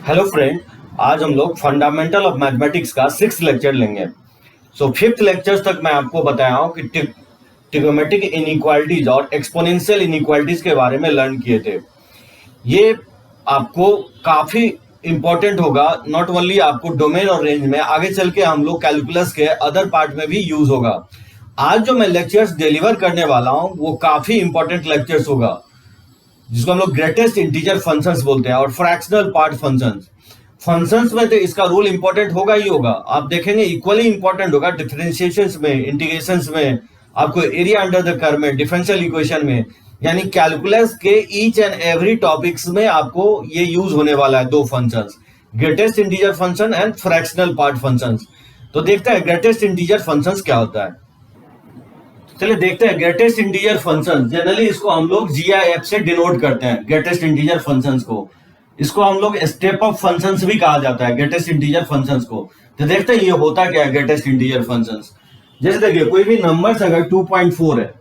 Hello friend, आज हम लोग फंडामेंटल ऑफ मैथमेटिक्स का 6th लेक्चर लेंगे। फिफ्थ लेक्चर तक मैं आपको बताया हूँ कि ट्रिग्नोमेट्रिक इनइक्वालिटीज और एक्सपोनेंशियल इनइक्वालिटीज के बारे में लर्न किए थे। ये आपको काफी इंपॉर्टेंट होगा, नॉट ओनली आपको डोमेन और रेंज में, आगे चल के हम लोग कैलकुलस के अदर पार्ट में भी यूज होगा। आज जो मैं लेक्चर्स डिलीवर करने वाला हूँ वो काफी इंपॉर्टेंट लेक्चर्स होगा, जिसको हम लोग ग्रेटेस्ट इंटीजर फंक्शंस बोलते हैं और फ्रैक्शनल पार्ट फंक्शंस में तो इसका रोल इंपॉर्टेंट होगा ही होगा। आप देखेंगे इक्वली इंपॉर्टेंट होगा डिफरेंशिएशंस में, इंटीग्रेशंस में, आपको एरिया अंडर द कर्व में, डिफरेंशियल इक्वेशन में, यानी कैलकुलस के ईच एंड एवरी टॉपिक्स में आपको ये यूज होने वाला है। दो functions, greatest integer function and fractional part functions. तो देखते हैं ग्रेटेस्ट इंटीजर फंक्शंस क्या होता है। चलिए देखते हैं ग्रेटेस्ट इंटीजर फंक्शंस। जनरली इसको हम लोग GIF से डिनोट करते हैं, ग्रेटेस्ट इंटीजर फंक्शंस को। इसको हम लोग स्टेप ऑफ फंक्शंस भी कहा जाता है, ग्रेटेस्ट इंटीजर फंक्शंस को। तो देखते हैं ये होता क्या है ग्रेटेस्ट इंटीजर फंक्शंस। जैसे देखिए कोई भी नंबर्स अगर 2.4 है,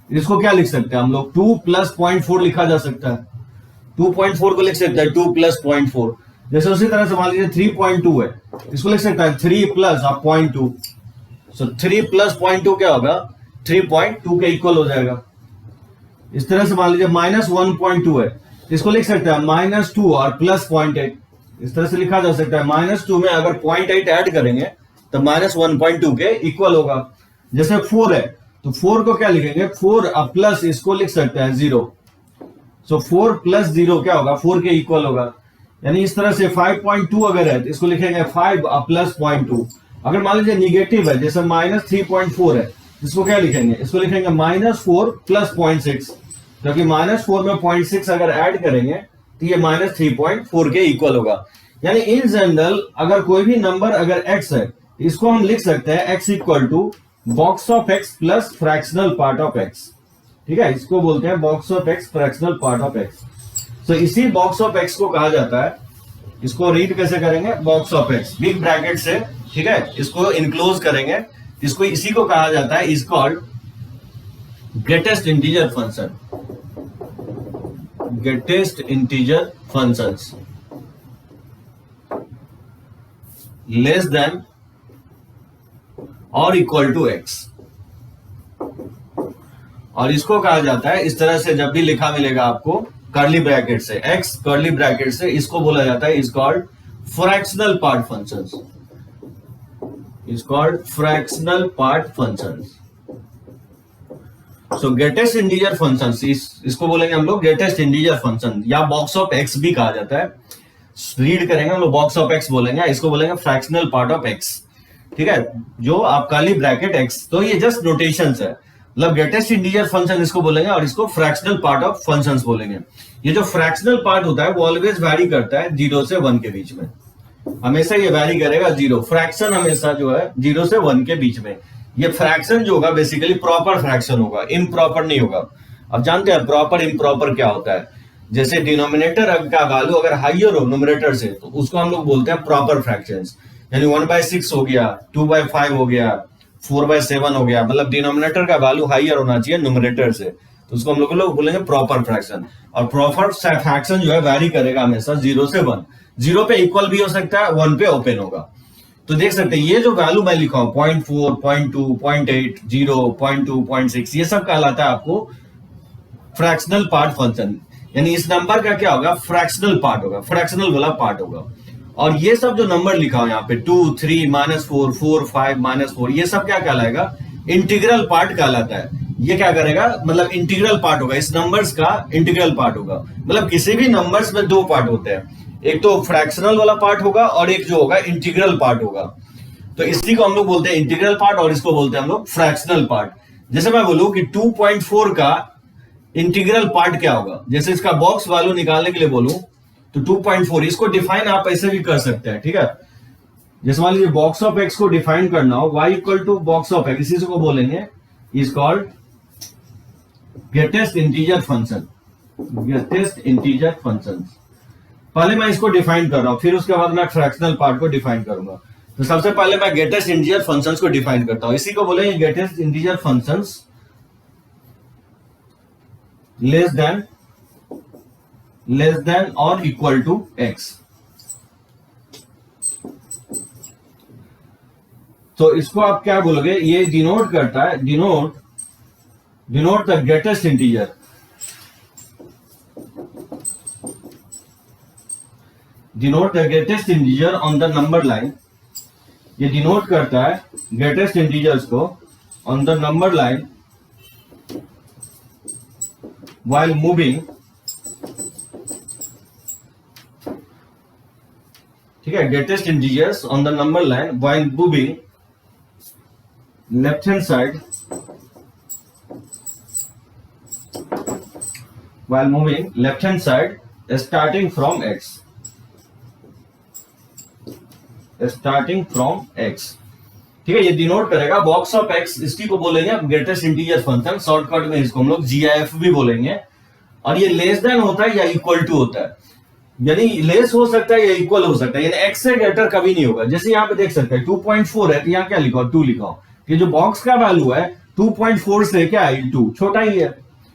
इसको क्या लिख सकते हैं हम लोग, 2 + 0.4 लिखा जा सकता है। 2.4 को लिख सकते हैं 2 + 0.4। जैसे उसी तरह से मान लीजिए 3.2 है, इसको लिख सकता है 3 + 0.2। सो 3 + 0.2 क्या होगा, 3.2 के इक्वल हो जाएगा। इस तरह से मान लीजिए -1.2 है, इसको लिख सकते हैं -2 और +0.8। इस तरह से लिखा जा सकता है। -2 में अगर 0.8 ऐड करेंगे तो -1.2 के इक्वल होगा। जैसे 4 है तो 4 को क्या लिखेंगे, 4 प्लस इसको लिख सकते हैं 0। सो 4 + 0 क्या होगा, 4 के इक्वल होगा। यानी इस तरह से 5.2 अगर है तो इसको लिखेंगे 5 + 0.2। अगर मान लीजिए निगेटिव है, जैसे -3.4 है, इसको क्या लिखेंगे, इसको लिखेंगे -4 + 0.6, क्योंकि -4 में 0.6 अगर ऐड करेंगे तो ये -3.4 के इक्वल होगा। यानी इन जनरल अगर कोई भी नंबर अगर x है, इसको हम लिख सकते हैं x = box of x plus fractional part of x। ठीक है, इसको बोलते हैं box of x fractional part of x। तो इसी बॉक्स ऑफ x को कहा जाता है, इसको रीड कैसे करेंगे, box of x big bracket से, ठीक है, इसको इनक्लोज करेंगे, इसको इसी को कहा जाता है, is called greatest integer function, greatest integer functions less than और इक्वल टू x। और इसको कहा जाता है, इस तरह से जब भी लिखा मिलेगा आपको कर्ली ब्रैकेट से, x कर्ली ब्रैकेट से, इसको बोला जाता है, is called fractional part functions, is called fractional part functions. So greatest integer functions, इसको बोलेंगे हम लोग ग्रेटेस्ट इंटीजर फंक्शन, या बॉक्स ऑफ x भी कहा जाता है। रीड करेंगे हम लोग बॉक्स ऑफ x बोलेंगे, इसको बोलेंगे फ्रैक्शनल पार्ट ऑफ x। ठीक है, जो आप कर्ली ब्रैकेट x, तो ये जस्ट नोटेशंस है, मतलब ग्रेटेस्ट इंटीजर फंक्शन इसको बोलेंगे और इसको फ्रैक्शनल पार्ट ऑफ फंक्शंस बोलेंगे। ये जो फ्रैक्शनल पार्ट होता है वो ऑलवेज वैरी करता है 0 से 1 के बीच में, हमेशा ये वैरी करेगा 0। फ्रैक्शन हमेशा जो है 0 से 1 के बीच में। ये फ्रैक्शन जो होगा बेसिकली प्रॉपर फ्रैक्शन होगा, इम्प्रॉपर नहीं होगा। अब जानते हैं प्रॉपर इम्प्रॉपर क्या होता है। जैसे डिनोमिनेटर का वैल्यू अगर हाइयर हो न्यूमरेटर से, तो उसको हम लोग बोलते हैं प्रॉपर फ्रैक्शंस। यानी 1/6 हो गया, 2/5 हो गया, 4/7 हो गया, मतलब डिनोमिनेटर का वैल्यू हाइयर होना चाहिए न्यूमरेटर से, तो उसको हम लोग बोलेंगे प्रॉपर फ्रैक्शन। और प्रॉपर फ्रैक्शन जो है वैरी करेगा हमेशा 0 से 1। 0 पे इक्वल भी हो सकता है, 1 पे ओपन होगा। तो देख सकते हैं ये जो वैल्यू मैं लिखा हूं 0.4, 0.2, 0.8, 0, 0.2, 0.6, ये सब कहलाता है आपको फ्रैक्शनल पार्ट फंक्शन। यानी इस नंबर का क्या होगा, फ्रैक्शनल पार्ट होगा, फ्रैक्शनल वाला पार्ट होगा। और ये सब जो नंबर लिखा हो यहाँ पे 2, 3, -4, 4, 5, -4, ये सब क्या कहलाएगा, इंटीग्रल पार्ट कहलाता है। ये क्या करेगा, मतलब इंटीग्रल पार्ट होगा, इस नंबर्स का इंटीग्रल पार्ट होगा। मतलब किसी भी नंबर्स में दो पार्ट होते हैं, एक तो फ्रैक्शनल वाला पार्ट होगा और एक जो होगा इंटीग्रल पार्ट होगा। तो इसी को हम लोग बोलते हैं इंटीग्रल पार्ट और इसको बोलते हैं हम लोग फ्रैक्शनल पार्ट। जैसे मैं बोलूं कि 2.4 का इंटीग्रल पार्ट क्या होगा, जैसे इसका बॉक्स वैल्यू निकालने के लिए बोलूं तो 2.4, इसको डिफाइन आप ऐसे भी कर सकते हैं। ठीक है, जैसे मान लीजिए बॉक्स ऑफ x को डिफाइन करना हो, y = बॉक्स ऑफ x, इसी को बोलेंगे is called greatest integer function, greatest integer functions. पहले मैं इसको डिफाइन कर रहा हूं, फिर उसके बाद मैं फ्रैक्शनल पार्ट को डिफाइन करूंगा। तो सबसे पहले मैं ग्रेटेस्ट इंटीजर फंक्शंस को डिफाइन करता हूं, इसी को बोलेंगे greatest integer functions less than और इक्वल टू x। तो इसको आप क्या बोलोगे, ये डिनोट करता है, denote the greatest integer, denote the greatest integer on the number line. ये डिनोट करता है ग्रेटेस्ट इंटीजर्स को on the number line while moving, ठीक है, greatest integers on the number line while moving left hand side, while moving left hand side starting from x, starting from x, ठीक है। ये denote करेगा box of x, इसी को बोलेंगे आप ग्रेटेस्ट इंटीजर फंक्शन, शॉर्टकट में इसको हम लोग जीआईएफ भी बोलेंगे। और ये लेस देन होता है या इक्वल टू होता है, यानी लेस हो सकता है या इक्वल हो सकता है, यानी एक्स से ग्रेटर कभी नहीं होगा। जैसे यहाँ पे देख सकते हैं 2.4 है, तो यहाँ क्या लिखा हो, 2 लिखा हो, कि जो बॉक्स का वैल्यू है 2.4 से क्या है, 2 छोटा ही है।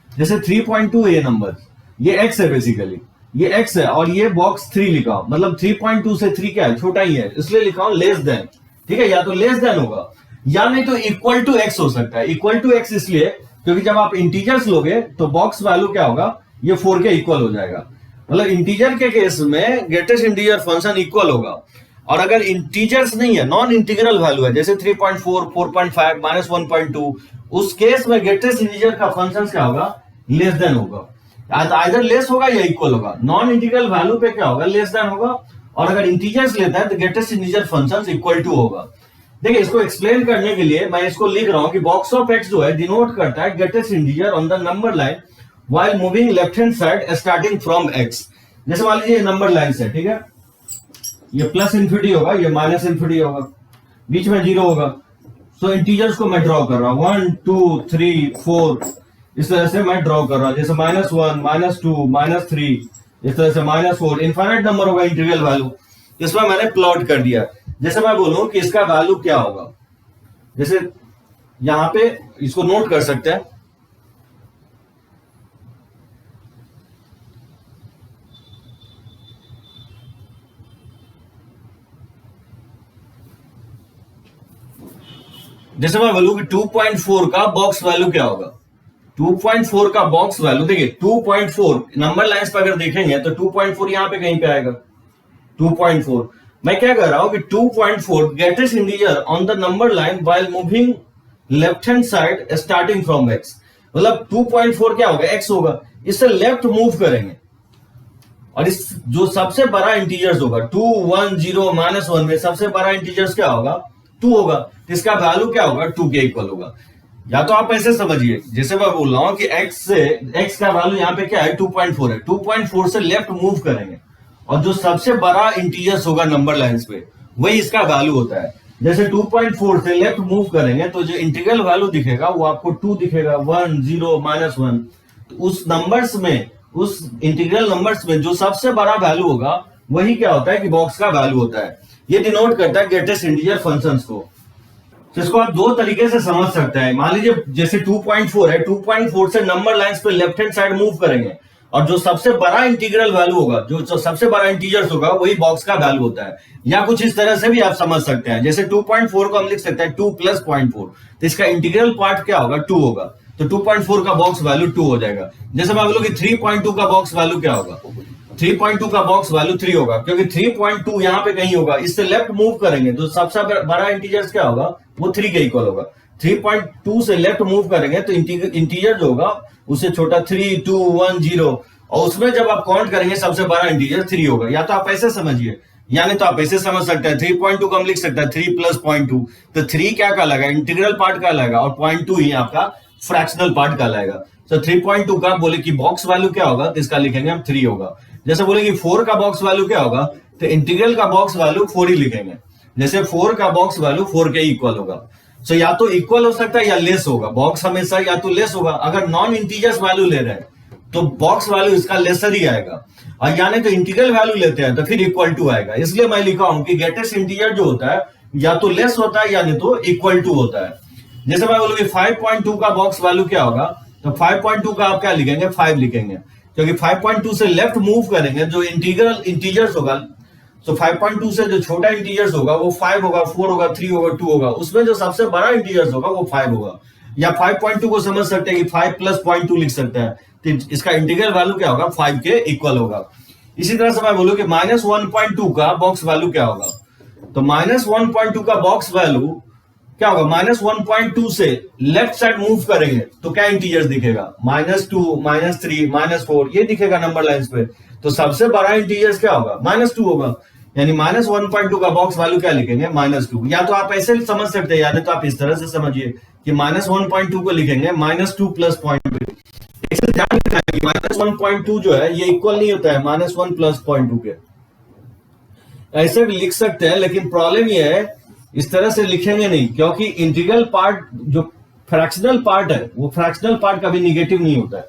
जैसे 3.2 ये नंबर, ये एक्स है बेसिकली, ये एक्स है, और ये बॉक्स 3 लिखा हो, मतलब 3.2 से 3 क्या है, छोटा ही है, इसलिए लिखा हो लेस देन, ठीक है। या तो लेस देन होगा या नहीं तो इक्वल टू एक्स हो सकता है। इक्वल टू एक्स इसलिए क्योंकि जब आप इंटीजर्स लोगे तो बॉक्स वैल्यू क्या होगा, ये 4 के इक्वल हो जाएगा। मतलब इंटीजर के केस में ग्रेटेस्ट इंटीजर फंक्शन इक्वल होगा, और अगर इंटीजर्स नहीं है, नॉन इंटीग्रल वैल्यू है, जैसे 3.4, 4.5, -1.2, उस केस में ग्रेटेस्ट इंटीजर का फंक्शन क्या होगा, लेस देन होगा। आइदर लेस होगा या इक्वल होगा। नॉन इंटीग्रल वैल्यू पे क्या होगा, लेस देन होगा, और अगर इंटीजर्स लेता है तो greatest integer function equal to होगा। देखिए, इसको एक्सप्लेन करने के लिए मैं इसको लिख रहा हूं कि बॉक्स ऑफ एक्स जो है डिनोट करता है greatest integer on the number line while moving left hand side starting from x. जैसे मान लीजिए नंबर लाइन है, ठीक है, ये प्लस इन्फिनिटी होगा, ये माइनस इन्फिनिटी होगा, बीच में 0 होगा। सो इंटीजर्स को मैं ड्रॉ कर रहा हूं 1 2 3 4, इस तरह से मैं ड्रॉ कर रहा हूं। जैसे -1 -2 -3, इस तरह से -4, इनफाइनाइट नंबर होगा इंटीग्रल वैल्यू, इसमें मैंने प्लॉट कर दिया। जैसे मैं बोलूं कि इसका वैल्यू क्या होगा, जैसे यहां पे इसको नोट कर सकते हैं, जैसे मैं बोलूं कि 2.4 का बॉक्स वैल्यू क्या होगा। 2.4 का बॉक्स वैल्यू देखिए, 2.4 नंबर लाइंस पर अगर देखेंगे तो 2.4 यहां पे कहीं पे आएगा 2.4। मैं क्या कर रहा हूं कि 2.4 greatest integer on the number line while moving left hand side starting from x, मतलब 2.4 क्या होगा, एक्स होगा, इससे लेफ्ट मूव करेंगे, और इस जो सबसे बड़ा इंटीजर्स होगा 2 1 0 -1 में सबसे बड़ा इंटीजर्स क्या होगा, 2 होगा, तो इसका वैल्यू क्या होगा, 2 के इक्वल होगा। या तो आप ऐसे समझिए, जैसे मैं बोल रहा हूं कि x का वैल्यू यहाँ पे क्या है, 2.4 है, 2.4 से लेफ्ट मूव करेंगे, और जो सबसे बड़ा इंटीजर्स होगा नंबर लाइंस पे वही इसका वैल्यू होता है। जैसे 2.4 से लेफ्ट मूव करेंगे तो जो इंटीग्रल वैल्यू दिखेगा वो आपको 2 दिखेगा, 1 0 -1। तो उस नंबर्स में, उस इंटीग्रल नंबर्स में जो सबसे बड़ा वैल्यू होगा वही क्या होता है कि बॉक्स का वैल्यू होता है। ये डिनोट करता है ग्रेटेस्ट इंटीजर फंक्शंस को। तो इसको आप 2 तरीके से समझ सकते हैं। मान लीजिए जैसे 2.4 है, 2.4 से नंबर लाइंस पे लेफ्ट हैंड साइड मूव करेंगे, और जो सबसे बड़ा इंटीग्रल वैल्यू होगा, जो सबसे बड़ा इंटीजर्स होगा वही बॉक्स का वैल्यू होता है। या कुछ इस तरह से भी आप समझ सकते हैं, जैसे 2.4 को हम लिख सकते हैं 2 + 0.4, तो इसका इंटीग्रल पार्ट क्या होगा, 2 होगा, तो 2.4 का बॉक्स वैल्यू 2 हो जाएगा। जैसे मैं बोलूं कि 3.2 का बॉक्स वैल्यू क्या होगा, 3.2 का बॉक्स वैल्यू 3 होगा, क्योंकि 3.2 यहां पे कहीं होगा, इससे लेफ्ट मूव करेंगे तो सबसे बड़ा इंटीजर्स क्या होगा, वो 3 के इक्वल होगा। 3.2 से लेफ्ट मूव करेंगे तो इंटीजर जो होगा उससे छोटा 3 2 1 0, और उसमें जब आप काउंट करेंगे सबसे बड़ा इंटीजर 3 होगा। या तो आप ऐसे समझिए, यानी तो आप ऐसे समझ सकते हैं 3.2 को हम लिख सकते हैं 3 + 0.2, तो 3 क्या कहलाएगा, इंटीग्रल पार्ट कहलाएगा, और 0.2 ही आपका फ्रैक्शनल पार्ट कहलाएगा। तो 3.2 का बोले कि बॉक्स वैल्यू क्या होगा, तो इसका लिखेंगे हम 3 होगा। जैसे बोले कि 4 का बॉक्स वैल्यू क्या होगा, तो इंटीग्रल का बॉक्स वैल्यू 4 ही लिखेंगे। जैसे 4 का बॉक्स वैल्यू 4 के इक्वल होगा। सो या तो इक्वल हो सकता है या लेस होगा, बॉक्स हमेशा या तो लेस होगा। अगर नॉन इंटीजर्स वैल्यू ले रहे हैं तो बॉक्स वैल्यू इसका लेसर ही आएगा, और यानी तो इंटीग्रल वैल्यू लेते हैं तो फिर इक्वल टू आएगा। इसलिए मैं लिखा हूं कि ग्रेटेस्ट इंटीजर जो होता है या तो लेस होता है या नहीं तो इक्वल टू होता है। जैसे मैं बोलूँ कि 5.2 का बॉक्स वैल्यू क्या होगा, तो 5.2 का आप क्या लिखेंगे, 5 लिखेंगे, क्योंकि 5.2 से लेफ्ट मूव करेंगे जो इंटीजर्स होगा सो 5.2 से जो छोटा इंटीजर्स होगा वो 5 होगा, 4 होगा, 3 होगा, 2 होगा, उसमें जो सबसे बड़ा इंटीजर्स होगा वो 5 होगा। या 5.2 को समझ सकते हैं कि 5 प्लस 0.2 लिख सकते हैं, तो इसका इंटीग्रल वैल्यू क्या होगा, 5 के इक्वल होगा। इसी तरह से मैं बोलूं कि -1.2 का बॉक्स वैल्यू क्या होगा, तो -1.2 का बॉक्स वैल्यू क्या होगा, -1.2 से लेफ्ट साइड मूव करेंगे तो क्या इंटीजर्स दिखेगा, -2, -3, -4 ये दिखेगा नंबर लाइंस पे। तो सबसे बड़ा इंटीजर्स क्या होगा, -2 होगा, यानी -1.2 का बॉक्स वैल्यू क्या लिखेंगे, -2। या तो आप ऐसे समझ सकते हैं, या तो आप इस तरह से समझिए कि -1.2 को लिखेंगे -2 प्लस 0.2। इसे ध्यान रखना है कि -1.2 जो है ये इक्वल नहीं होता है -1 प्लस 0.2 के। ऐसे भी लिख सकते हैं, लेकिन प्रॉब्लम ये है इस तरह से लिखेंगे नहीं, क्योंकि इंटीग्रल पार्ट जो फ्रैक्शनल पार्ट है वो फ्रैक्शनल पार्ट कभी निगेटिव नहीं होता है।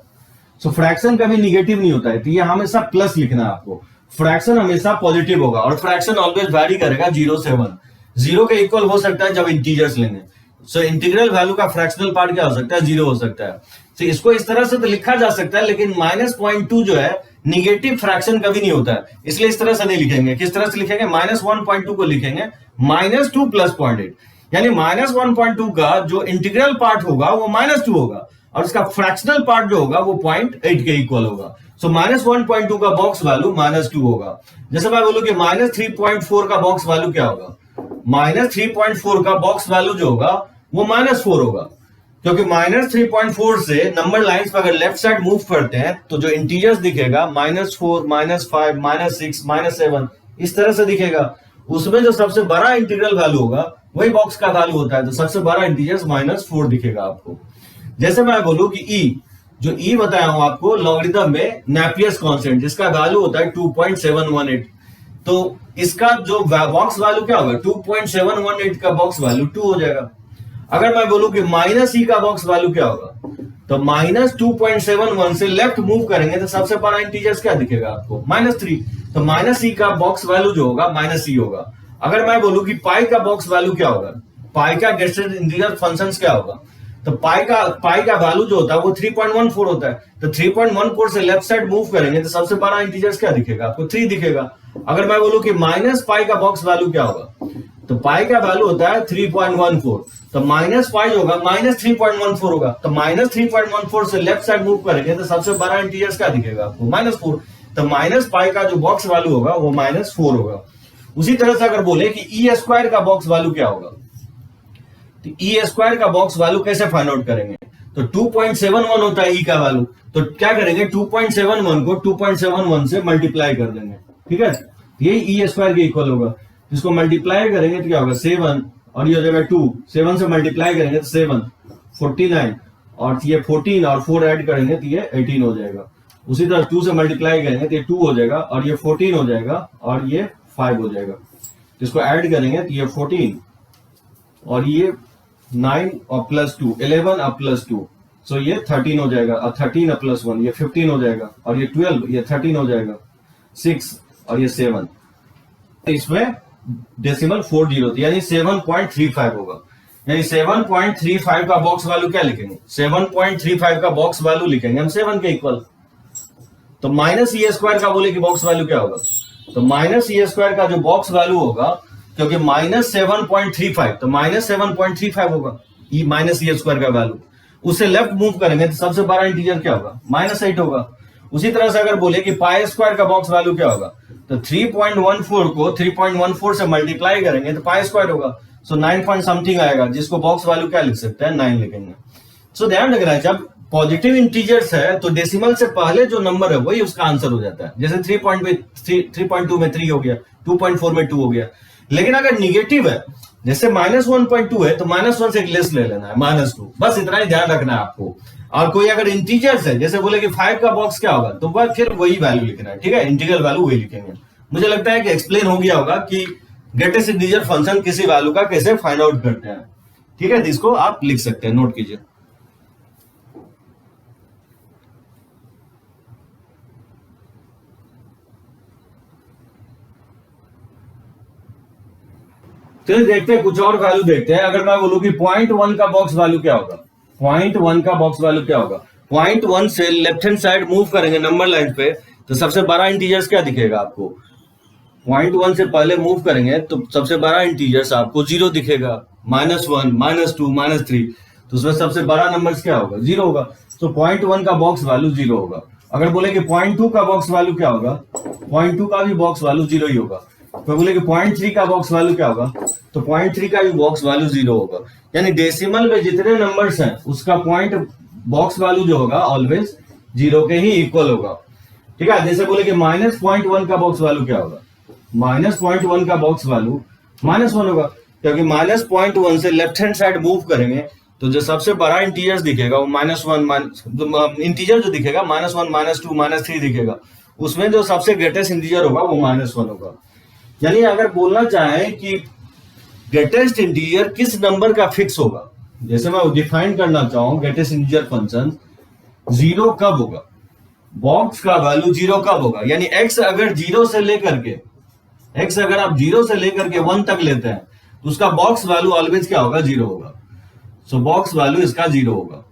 सो फ्रैक्शन कभी निगेटिव नहीं होता है, तो ये हमेशा प्लस लिखना है आपको। फ्रैक्शन हमेशा पॉजिटिव होगा, और फ्रैक्शन ऑलवेज वैरी करेगा 0 से 1। 0 के इक्वल हो सकता है जब इंटीजर्स लेंगे। सो इंटीग्रल वैल्यू का फ्रैक्शनल पार्ट क्या हो सकता है, 0 हो सकता है। तो इसको इस तरह से तो लिखा जा सकता है, लेकिन -0.2 जो है निगेटिव फ्रैक्शन कभी नहीं होता है, इसलिए इस तरह से नहीं लिखेंगे। किस तरह से लिखेंगे, -1.2 को लिखेंगे -2 प्लस 0.8, यानी -1.2 का जो इंटीग्रल पार्ट होगा वो -2 होगा, और इसका फ्रैक्शनल पार्ट जो होगा वो 0.8 के इक्वल होगा। सो -1.2 का बॉक्स वैल्यू -2 होगा। जैसे मैं बोलूं कि -3.4 का बॉक्स वैल्यू क्या होगा, -3.4 का बॉक्स वैल्यू जो होगा वो -4 होगा, क्योंकि -3.4 से नंबर लाइंस पर अगर लेफ्ट साइड मूव करते हैं तो जो इंटीजर्स दिखेगा -4, -5, -6, -7 इस तरह से दिखेगा। उसमें जो सबसे बड़ा इंटीग्रल वैल्यू होगा वही बॉक्स का वैल्यू होता है, तो सबसे बड़ा इंटीजर्स -4 दिखेगा आपको। जैसे मैं बोलूं कि जो ई बताया हूं आपको लॉगरिथम में नेपियर्स कांस्टेंट, जिसका वैल्यू होता है 2.718, तो इसका जो बॉक्स वैल्यू क्या होगा, 2.718 का बॉक्स वैल्यू 2 हो जाएगा। अगर मैं बोलूं कि -e का बॉक्स वैल्यू क्या होगा, तो -2.71 से लेफ्ट मूव करेंगे तो सबसे बड़ा इंटीजर्स क्या दिखेगा आपको, -3, तो -e का बॉक्स वैल्यू जो होगा -e होगा। अगर मैं बोलूं कि पाई का बॉक्स वैल्यू क्या होगा, पाई का गेस्टेड इंटीजर फंक्शंस क्या होगा, तो पाई का वैल्यू जो होता है वो 3.14 होता है, तो 3.14 से लेफ्ट साइड मूव करेंगे तो सबसे बड़ा इंटीजर्स क्या दिखेगा आपको, 3 दिखेगा। अगर मैं बोलूं कि -पाई का बॉक्स वैल्यू क्या होगा, तो पाई का वैल्यू होता है 3.14, तो -पाई होगा -3.14 होगा, तो -3.14 से लेफ्ट साइड मूव करेंगे तो सबसे बड़ा इंटीजर्स क्या दिखेगा आपको, -4, तो -पाई का जो बॉक्स वैल्यू होगा वो -4 होगा। उसी तरह से अगर बोले कि ई स्क्वायर का बॉक्स वैल्यू क्या होगा, तो ई स्क्वायर का बॉक्स वैल्यू कैसे फाइंड आउट करेंगे, तो 2.71 होता है ई का वैल्यू, तो क्या करेंगे 2.71 को 2.71 से मल्टीप्लाई कर देंगे, ठीक है, ये ई स्क्वायर के इक्वल होगा। इसको मल्टीप्लाई करेंगे तो क्या होगा 7, और ये हो जाएगा 2, 7 से मल्टीप्लाई करेंगे तो 7 49, और ये 14 और 4 ऐड करेंगे तो ये 18 हो जाएगा। उसी तरह 2 से मल्टीप्लाई करेंगे तो ये 2 हो जाएगा, और ये 14 हो जाएगा, और ये 5 हो जाएगा। इसको ऐड करेंगे तो ये 14 और ये 9 और प्लस 2 11 और प्लस 2, सो ये 13 हो जाएगा, और 13 और प्लस 1 ये 15 हो जाएगा, और ये 12 ये 13 हो जाएगा, 6 और ये 7, इसमें डेसिमल 40 यानी 7.35 होगा। यानी 7.35 का बॉक्स वैल्यू क्या लिखेंगे, 7.35 का बॉक्स वैल्यू लिखेंगे हम 7 के इक्वल। तो -e स्क्वायर का बोले कि बॉक्स वैल्यू क्या होगा, तो -e स्क्वायर का जो बॉक्स वैल्यू होगा, क्योंकि -7.35 तो -7.35 होगा -e स्क्वायर का वैल्यू, उससे लेफ्ट मूव करेंगे तो सबसे बड़ा इंटीजर क्या होगा, -8 होगा। उसी तरह से अगर बोले कि पाई स्क्वायर का बॉक्स वैल्यू क्या होगा, तो 3.14 को 3.14 से मल्टीप्लाई करेंगे तो पाई स्क्वायर होगा, सो 9 पॉइंट समथिंग आएगा, जिसको बॉक्स वैल्यू क्या लिख सकते हैं, 9 लिखेंगे। सो ध्यान रखना है, जब पॉजिटिव इंटीजर्स है तो डेसिमल से पहले जो नंबर है वही उसका आंसर हो जाता है। जैसे 3.2 में 3 हो गया, 2.4 में 2 हो गया। लेकिन अगर निगेटिव है, जैसे -1.2 है तो -1 से एक लेस ले लेना है, -2, बस इतना ही ध्यान रखना है आपको। और कोई अगर इंटीजर्स है, जैसे बोले कि 5 का बॉक्स क्या होगा, तो वह फिर वही वैल्यू लिखना है, ठीक है, इंटीग्रल वैल्यू वही लिखेंगे। मुझे लगता है कि एक्सप्लेन हो गया होगा कि ग्रेटेस्ट इंटीजर फंक्शन किसी वैल्यू का कैसे फाइंड आउट करते हैं, ठीक है, इसको आप लिख सकते हैं, नोट कीजिए। चलिए देखते हैं, कुछ और वैल्यू देखते हैं। अगर मैं बोलूं कि 0.1 का बॉक्स वैल्यू क्या होगा, 0.1 का बॉक्स वैल्यू क्या होगा, 0.1 से लेफ्ट हैंड साइड मूव करेंगे नंबर लाइन पे तो सबसे बड़ा इंटीजर्स क्या दिखेगा आपको, 0.1 से पहले मूव करेंगे तो सबसे बड़ा इंटीजर्स आपको 0 दिखेगा, -1, -2, -3, तो उसमें सबसे बड़ा नंबर क्या होगा? 0 होगा। तो 0.1 का बॉक्स वैल्यू 0 होगा। अगर बोले कि 0.2 का बॉक्स वैल्यू क्या होगा? 0.2 का भी बॉक्स वैल्यू 0 ही होगा। तो बोले कि 0.3 का बॉक्स वैल्यू क्या होगा? तो 0.3 का भी बॉक्स वैल्यू 0 होगा। यानी डेसिमल में जितने नंबर्स हैं उसका पॉइंट बॉक्स वैल्यू जो होगा ऑलवेज 0 के ही इक्वल होगा। ठीक है, जैसे बोले कि -0.1 का बॉक्स वैल्यू क्या होगा? -0.1 का बॉक्स वैल्यू -1 होगा, क्योंकि -0.1 से लेफ्ट हैंड साइड मूव करेंगे तो जो सबसे बड़ा इंटीजर दिखेगा वो -1, इंटीजर जो दिखेगा -1, -2, -3 दिखेगा, उसमें जो सबसे ग्रेटेस्ट इंटीजर होगा वो -1 होगा। यानी अगर बोलना चाहें कि ग्रेटेस्ट इंटीजर किस नंबर का फिक्स होगा, जैसे मैं डिफाइन करना चाहूं ग्रेटेस्ट इंटीजर फंक्शन 0 कब होगा, बॉक्स का वैल्यू 0 कब होगा, यानी x अगर 0 से लेकर के x अगर आप 0 से लेकर के 1 तक लेते हैं तो उसका बॉक्स वैल्यू ऑलवेज क्या होगा? 0 होगा। सो बॉक्स वैल्यू इसका 0 होगा।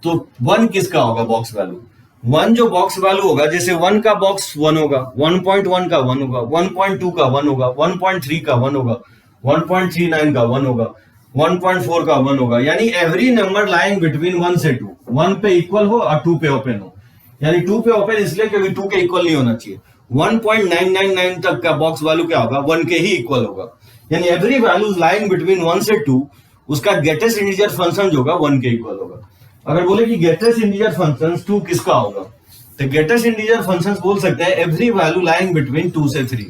तो 1 किसका होगा बॉक्स वैल्यू? 1 जो बॉक्स वैल्यू होगा, जैसे 1 का बॉक्स 1 होगा, 1.1 का 1 होगा, 1.2 का 1 होगा, 1.3 का 1 होगा, 1.39 का 1 होगा, 1.4 का 1 होगा। यानी एवरी नंबर लाइंग बिटवीन 1 से 2, 1 पे इक्वल हो और 2 पे ओपन हो। यानी 2 पे ओपन इसलिए क्योंकि 2 के इक्वल नहीं होना चाहिए। 1.999 तक का बॉक्स वैल्यू क्या होगा? 1 के ही इक्वल होगा। यानी एवरी वैल्यू लाइंग बिटवीन 1 से 2, उसका ग्रेटेस्ट इंटीजर फंक्शन जो होगा 1 के इक्वल होगा। अगर बोले कि ग्रेटेस्ट इंटीजर फंक्शन 2 किसका होगा, तो ग्रेटेस्ट इंटीजर फंक्शन बोल सकते हैं एवरी वैल्यू लाइंग बिटवीन 2 से 3,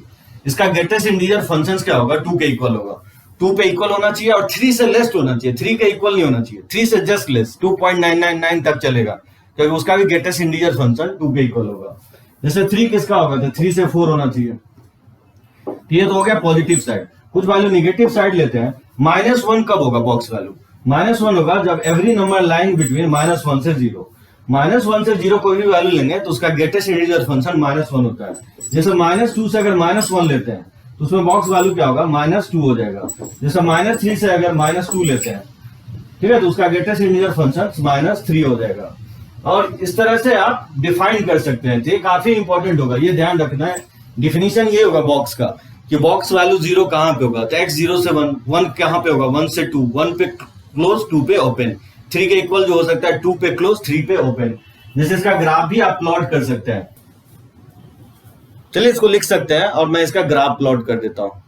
इसका ग्रेटेस्ट इंटीजर फंक्शन क्या होगा? 2 के इक्वल होगा। 2 पे इक्वल होना चाहिए और 3 से लेस होना चाहिए, 3 के इक्वल नहीं होना चाहिए, 3 से जस्ट लेस, 2.999 तक चलेगा, क्योंकि उसका भी ग्रेटेस्ट इंटीजर फंक्शन 2 के इक्वल होगा। जैसे 3 किसका होगा? तो 3 से 4 होना चाहिए। ये तो हो गया पॉजिटिव साइड। कुछ वैल्यू निगेटिव साइड लेते हैं। -1 कब होगा बॉक्स वैल्यू? -1 होगा जब एवरी नंबर लाइंग बिटवीन -1 से 0, -1 से 0 कोई भी वैल्यू लेंगे तो उसका ग्रेटेस्ट इंटीजर फंक्शन -1 होता है। जैसे -2 से अगर -1 लेते हैं तो उसमें बॉक्स वैल्यू क्या होगा? -2 हो जाएगा। जैसे -3 से अगर -2 लेते हैं, ठीक है, तो उसका ग्रेटेस्ट इंटीजर फंक्शन -3 हो जाएगा। और इस तरह से आप डिफाइन कर सकते हैं। तो ये काफी इंपॉर्टेंट होगा, ये ध्यान रखना है। डिफिनीशन ये होगा बॉक्स का कि बॉक्स वैल्यू 0 कहां पे होगा? तो x 0 से 1, 1 कहां पे होगा? 1 से 2, 1 पे क्लोज, 2 पे ओपन, 3 के इक्वल जो हो सकता है 2 पे क्लोज, 3 पे ओपन। जैसे इसका ग्राफ भी आप प्लॉट कर सकते हैं। चलिए इसको लिख सकते हैं और मैं इसका ग्राफ प्लॉट कर देता हूं।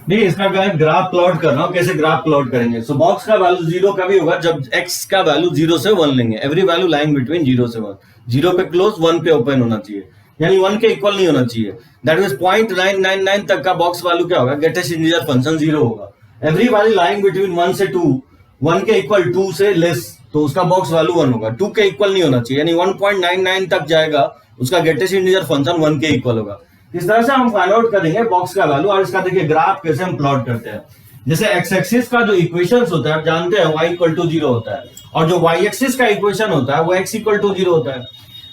नहीं, इसका ग्राफ प्लॉट कर रहा हूं। कैसे ग्राफ प्लॉट करेंगे? सो बॉक्स का वैल्यू 0 का भी होगा जब x का वैल्यू 0 से 1 लेंगे। एवरी वैल्यू लाइंग बिटवीन 0 से 1, 0 पे क्लोज, 1 पे ओपन होना चाहिए, यानी 1 के इक्वल नहीं होना चाहिए। दैट मींस 0.999 तक का बॉक्स वैल्यू क्या होगा? ग्रेटेस्ट इंटीजर फंक्शन 0 होगा। एवरी वैल्यू लाइंग बिटवीन 1 से 2, 1 के इक्वल, 2 से लेस, तो उसका बॉक्स वैल्यू 1 होगा। 2 के इक्वल नहीं होना चाहिए, यानी 1.99 तक जाएगा, उसका ग्रेटेस्ट इंटीजर फंक्शन 1 के इक्वल होगा। इस तरह से हम फाइंड आउट करेंगे बॉक्स का वैल्यू। और इसका देखिए ग्राफ कैसे हम प्लॉट करते हैं। जैसे एक्स एक्सिस का जो इक्वेशन होता है आप जानते हैं y = 0 होता है, और जो y एक्सिस का इक्वेशन होता है वो x = 0 होता है।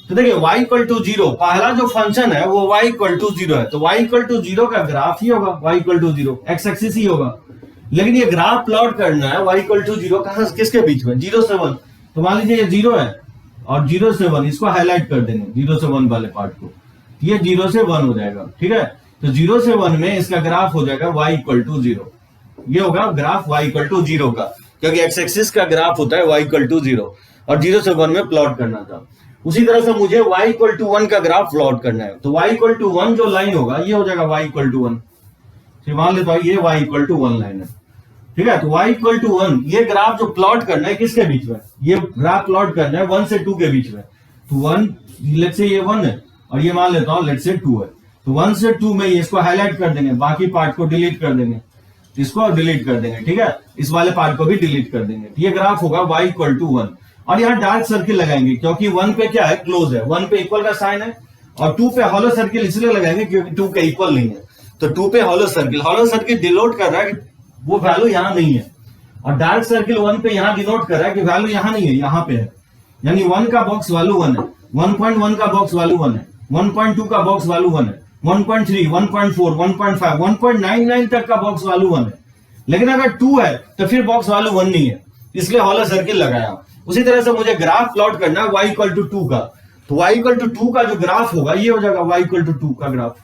तो देखिए y = 0, पहला जो फंक्शन है वो y = 0 है, तो y = 0 का ग्राफ ही होगा y = 0, एक्स एक्सिस ही होगा। लेकिन ये ग्राफ प्लॉट करना है y = 0 कहां किसके बीच में? 0 से 1। तो मान लीजिए ये 0 है और 0 से 1, इसको हाईलाइट कर देंगे 0 से 1 वाले पार्ट को, ये 0 से 1 हो जाएगा। ठीक है, तो 0 से 1 में इसका ग्राफ हो जाएगा y = 0। ये होगा ग्राफ y = 0 का, क्योंकि एक्स एक्सिस का ग्राफ होता है y = 0 और 0 से 1 में प्लॉट करना था। उसी तरह से मुझे y = 1 का ग्राफ प्लॉट करना है, तो y = 1 जो लाइन होगा ये हो जाएगा y = 1। मान लेता हूं ये y = 1 लाइन है। ठीक है, तो y = 1, ये ग्राफ जो प्लॉट करना है किसके बीच में? ये ग्राफ प्लॉट करना है 1 से 2 के बीच में। तो 1, लेट्स से ये 1 है और ये मान लेता हूं लेट्स से 2 है, तो 1 से 2 में इसको हाईलाइट कर देंगे, बाकी पार्ट को डिलीट कर देंगे, इसको डिलीट कर देंगे। ठीक है, इस वाले पार्ट को भी डिलीट कर देंगे। ये ग्राफ होगा y = 1 और यहाँ डार्क सर्किल लगाएंगे क्योंकि 1 पे क्या है? क्लोज है, 1 पे इक्वल का साइन है, और 2 पे हॉलो सर्किल इसलिए लगाएंगे क्योंकि 2 के इक्वल नहीं है। तो 2 पे हॉलो सर्किल डिनोट कर रहा है कि वो वैल्यू यहां नहीं है, और डार्क सर्किल 1 पे यहां डिनोट कर रहा है कि वैल्यू यहां नहीं है, यहां पे है। यानी 1 का बॉक्स वैल्यू 1 है, 1.1 का बॉक्स वैल्यू 1 है, 1.2 का बॉक्स वैल्यू 1 है, 1.3, 1.4, 1.5, 1.99 तक का बॉक्स वैल्यू 1 है। लेकिन अगर 2 है तो फिर बॉक्स वैल्यू 1 नहीं है, इसलिए हॉलो सर्किल लगाया। उसी तरह से मुझे ग्राफ प्लॉट करना है y इक्वल टू 2 का, तो y इक्वल टू 2 का जो ग्राफ होगा ये हो जाएगा y इक्वल टू 2 का ग्राफ।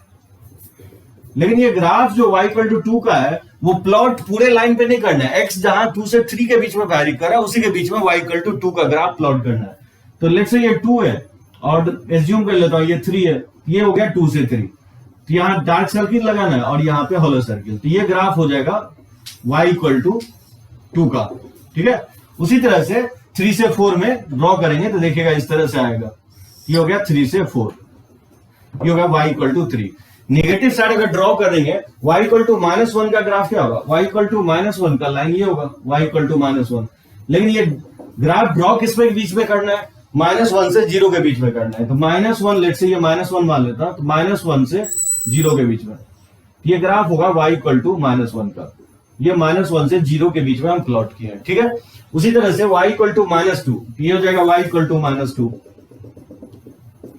लेकिन ये ग्राफ जो y इक्वल टू 2 का है वो प्लॉट पूरे लाइन पे नहीं करना है, x जहां 2 से 3 के बीच में वैरी कर रहा है उसी के बीच में y इक्वल टू 2 का ग्राफ प्लॉट करना है। तो लेट्स से ये 2 है और एज्यूम कर लेता हूं ये 3 है, ये हो गया 2 से 3, तो यहाँ डार्क सर्किल लगाना है और यहाँ पे होलो सर्किल, तो ये ग्राफ हो जाएगा y इक्वल टू 2 का। ठीक है, उसी तरह से 3 से 4 में ड्रॉ करेंगे तो देखिएगा इस तरह से आएगा, ये हो गया 3 से 4, ये हो गया y equal to 3। Negative side अगर ड्रॉ करेंगे y इक्वल टू -1 का ग्राफ क्या होगा, y इक्वल टू -1 का लाइन ये होगा y इक्वल टू -1। लेकिन ये ग्राफ ड्रॉ किस पे बीच में करना है, -1 से 0 के बीच में करना है, तो -1 लेट से ये -1 मान लेता, तो -1 से 0 के बीच में ये ग्राफ होगा y इक्वल टू -1 का, ये -1 से 0 के बीच में हम प्लॉट किए हैं। ठीक है, उसी तरह से y इक्वल टू -2, ये हो जाएगा y equal to -2,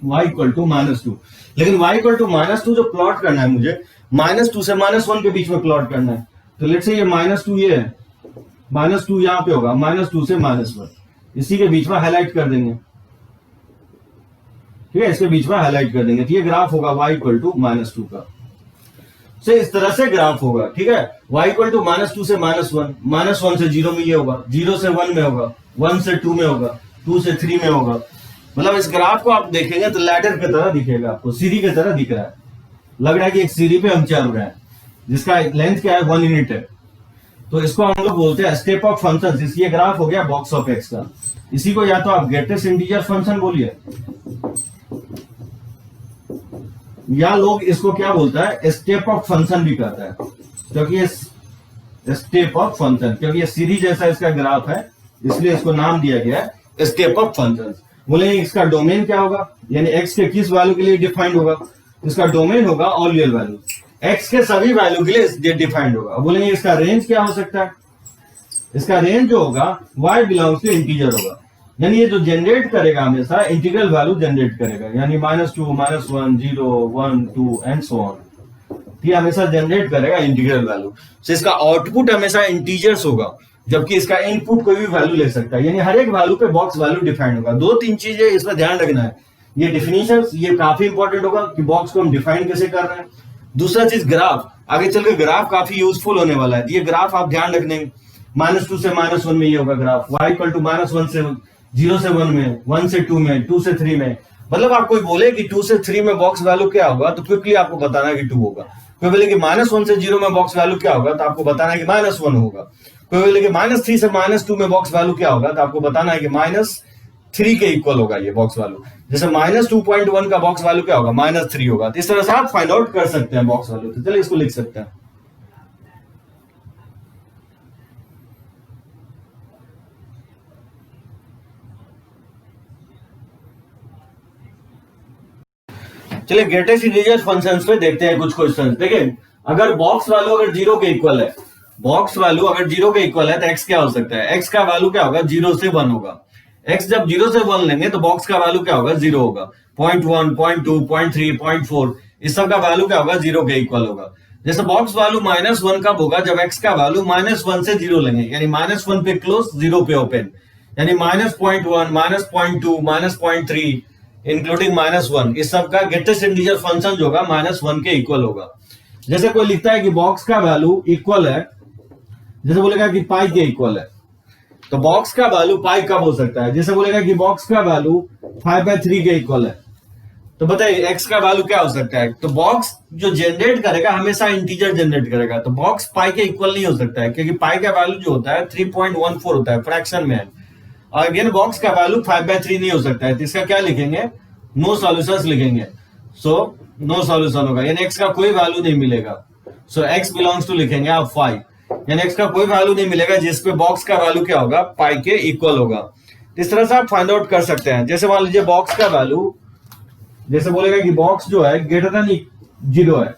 y equal to -2। लेकिन y इक्वल टू -2 जो प्लॉट करना है मुझे -2 से -1 के बीच में प्लॉट करना है, तो लेट्स से ये -2 ये है, -2 यहां पे होगा, -2 से -1 इसी के बीच में हाईलाइट कर देंगे। ठीक है, इसके बीच में हाईलाइट कर देंगे, तो ये ग्राफ होगा y इक्वल टू -2 का। से इस तरह से ग्राफ होगा। ठीक है, y इक्वल टू -2 से -1, -1 से 0 में ये होगा, 0 से 1 में होगा, 1 से 2 में होगा, 2 से 3 में होगा। मतलब इस ग्राफ को आप देखेंगे तो लैडर की तरह दिखेगा, आपको सीढ़ी की तरह दिख रहा है, लग रहा है कि एक सीढ़ी पे हम चल रहे हैं जिसका लेंथ क्या है 1 यूनिट है। तो इसको हम लोग बोलते हैं स्टेप ऑफ फंक्शन। इसलिए ग्राफ हो गया बॉक्स ऑफ एक्स का। इसी को या तो आप ग्रेटेस्ट इंटीजर फंक्शन बोलिए या लोग इसको क्या बोलता है स्टेप ऑफ फंक्शन भी कहता है, क्योंकि ये स्टेप ऑफ फंक्शन, क्योंकि ये सीढ़ी जैसा इसका ग्राफ है इसलिए इसको नाम दिया गया है स्टेप ऑफ फंक्शन। बोले इसका डोमेन क्या होगा, यानी एक्स के किस वैल्यू के लिए डिफाइंड होगा, इसका डोमेन होगा ऑल रियल वैल्यू, एक्स के सभी वैल्यू के लिए डिफाइंड होगा। बोलेंगे इसका रेंज क्या हो सकता है, इसका रेंज जो होगा y बिलोंग्स टू इंटीजर होगा, यानी ये जो जनरेट करेगा हमेशा इंटीग्रल वैल्यू जनरेट करेगा, यानी -2, -1, 0, 1, 2 एंड सो ऑन, ये हमेशा जनरेट करेगा इंटीग्रल वैल्यू। तो इसका आउटपुट हमेशा इंटीजर्स होगा, जबकि इसका इनपुट कोई भी वैल्यू ले सकता है, यानी हर एक वैल्यू पे बॉक्स वैल्यू डिफाइंड होगा। 2-3 चीजें इसमें ध्यान रखना है, ये डिफिनीशन ये काफी इंपॉर्टेंट होगा कि बॉक्स को हम डिफाइन कैसे कर रहे हैं। दूसरा चीज ग्राफ, आगे चल के ग्राफ काफी यूजफुल होने वाला है, ये ग्राफ आप ध्यान रखने, -2 से -1 में ये होगा ग्राफ, y इक्वल टू -1 से 0 से 1 में, 1 से 2 में, 2 से 3 में। मतलब आप कोई बोले कि 2 से 3 में बॉक्स वैल्यू क्या होगा तो क्विकली आपको बताना है कि 2 होगा। कोई बोले कि -1 से 0 में बॉक्स वैल्यू क्या होगा तो आपको बताना है कि -1 होगा। कोई बोले कि -3 से -2 में बॉक्स वैल्यू क्या होगा तो आपको बताना है कि -3 के इक्वल होगा ये बॉक्स वैल्यू। जैसे -2.1 का बॉक्स वैल्यू क्या होगा, -3 होगा। तो इस तरह से आप फाइंड आउट कर सकते हैं बॉक्स वैल्यू। तो चलिए इसको लिख सकते हैं, चलिए ग्रेटेस्ट इंटीजर फंक्शंस पे देखते हैं कुछ क्वेश्चन। देखिए अगर बॉक्स वैल्यू अगर 0 के इक्वल है, बॉक्स वैल्यू अगर 0 के इक्वल है तो x क्या हो सकता है, x का वैल्यू क्या होगा 0 से 1 होगा। x जब 0 से 1 लेंगे तो बॉक्स का वैल्यू क्या होगा 0 होगा। 0.1, 0.2, 0.3, 0.4 इस सब का वैल्यू क्या होगा 0 के इक्वल होगा। जैसे बॉक्स वैल्यू -1 कब होगा, जब x का वैल्यू -1 से 0 लेंगे, यानी -1 पे क्लोज 0 पे ओपन, यानी -0.1, -0.2, -0.3 इंक्लूडिंग -1 इस सब का ग्रेटेस्ट इंटीजर फंक्शन जो होगा -1 के इक्वल होगा। जैसे कोई लिखता है कि बॉक्स का वैल्यू इक्वल है, जैसे बोलेगा कि पाई के इक्वल है, तो बॉक्स का वैल्यू पाई कब हो सकता है, जैसे बोलेगा कि बॉक्स का वैल्यू 5/3 के इक्वल है, तो बताइए एक्स का वैल्यू क्या हो सकता है। तो बॉक्स जो जनरेट करेगा हमेशा इंटीजर जनरेट करेगा, तो बॉक्स पाई के इक्वल नहीं हो सकता है, क्योंकि पाई का वैल्यू जो होता है 3.14 होता है फ्रैक्शन में, और अगेन बॉक्स का वैल्यू 5/3 नहीं हो सकता है। तो इसका क्या लिखेंगे, नो सॉल्यूशंस लिखेंगे। सो नो सॉल्यूशन होगा, यानी एक्स का कोई वैल्यू नहीं मिलेगा। सो एक्स बिलोंग्स टू लिखेंगे आप 5, यानी एक्स का कोई वैल्यू नहीं मिलेगा जिसपे बॉक्स का वैल्यू क्या होगा पाई के इक्वल होगा। इस तरह से आप फाइंड आउट कर सकते हैं। जैसे मान लीजिए बॉक्स का वैल्यू, जैसे बोलेगा कि बॉक्स जो है ग्रेटर देन 0 है,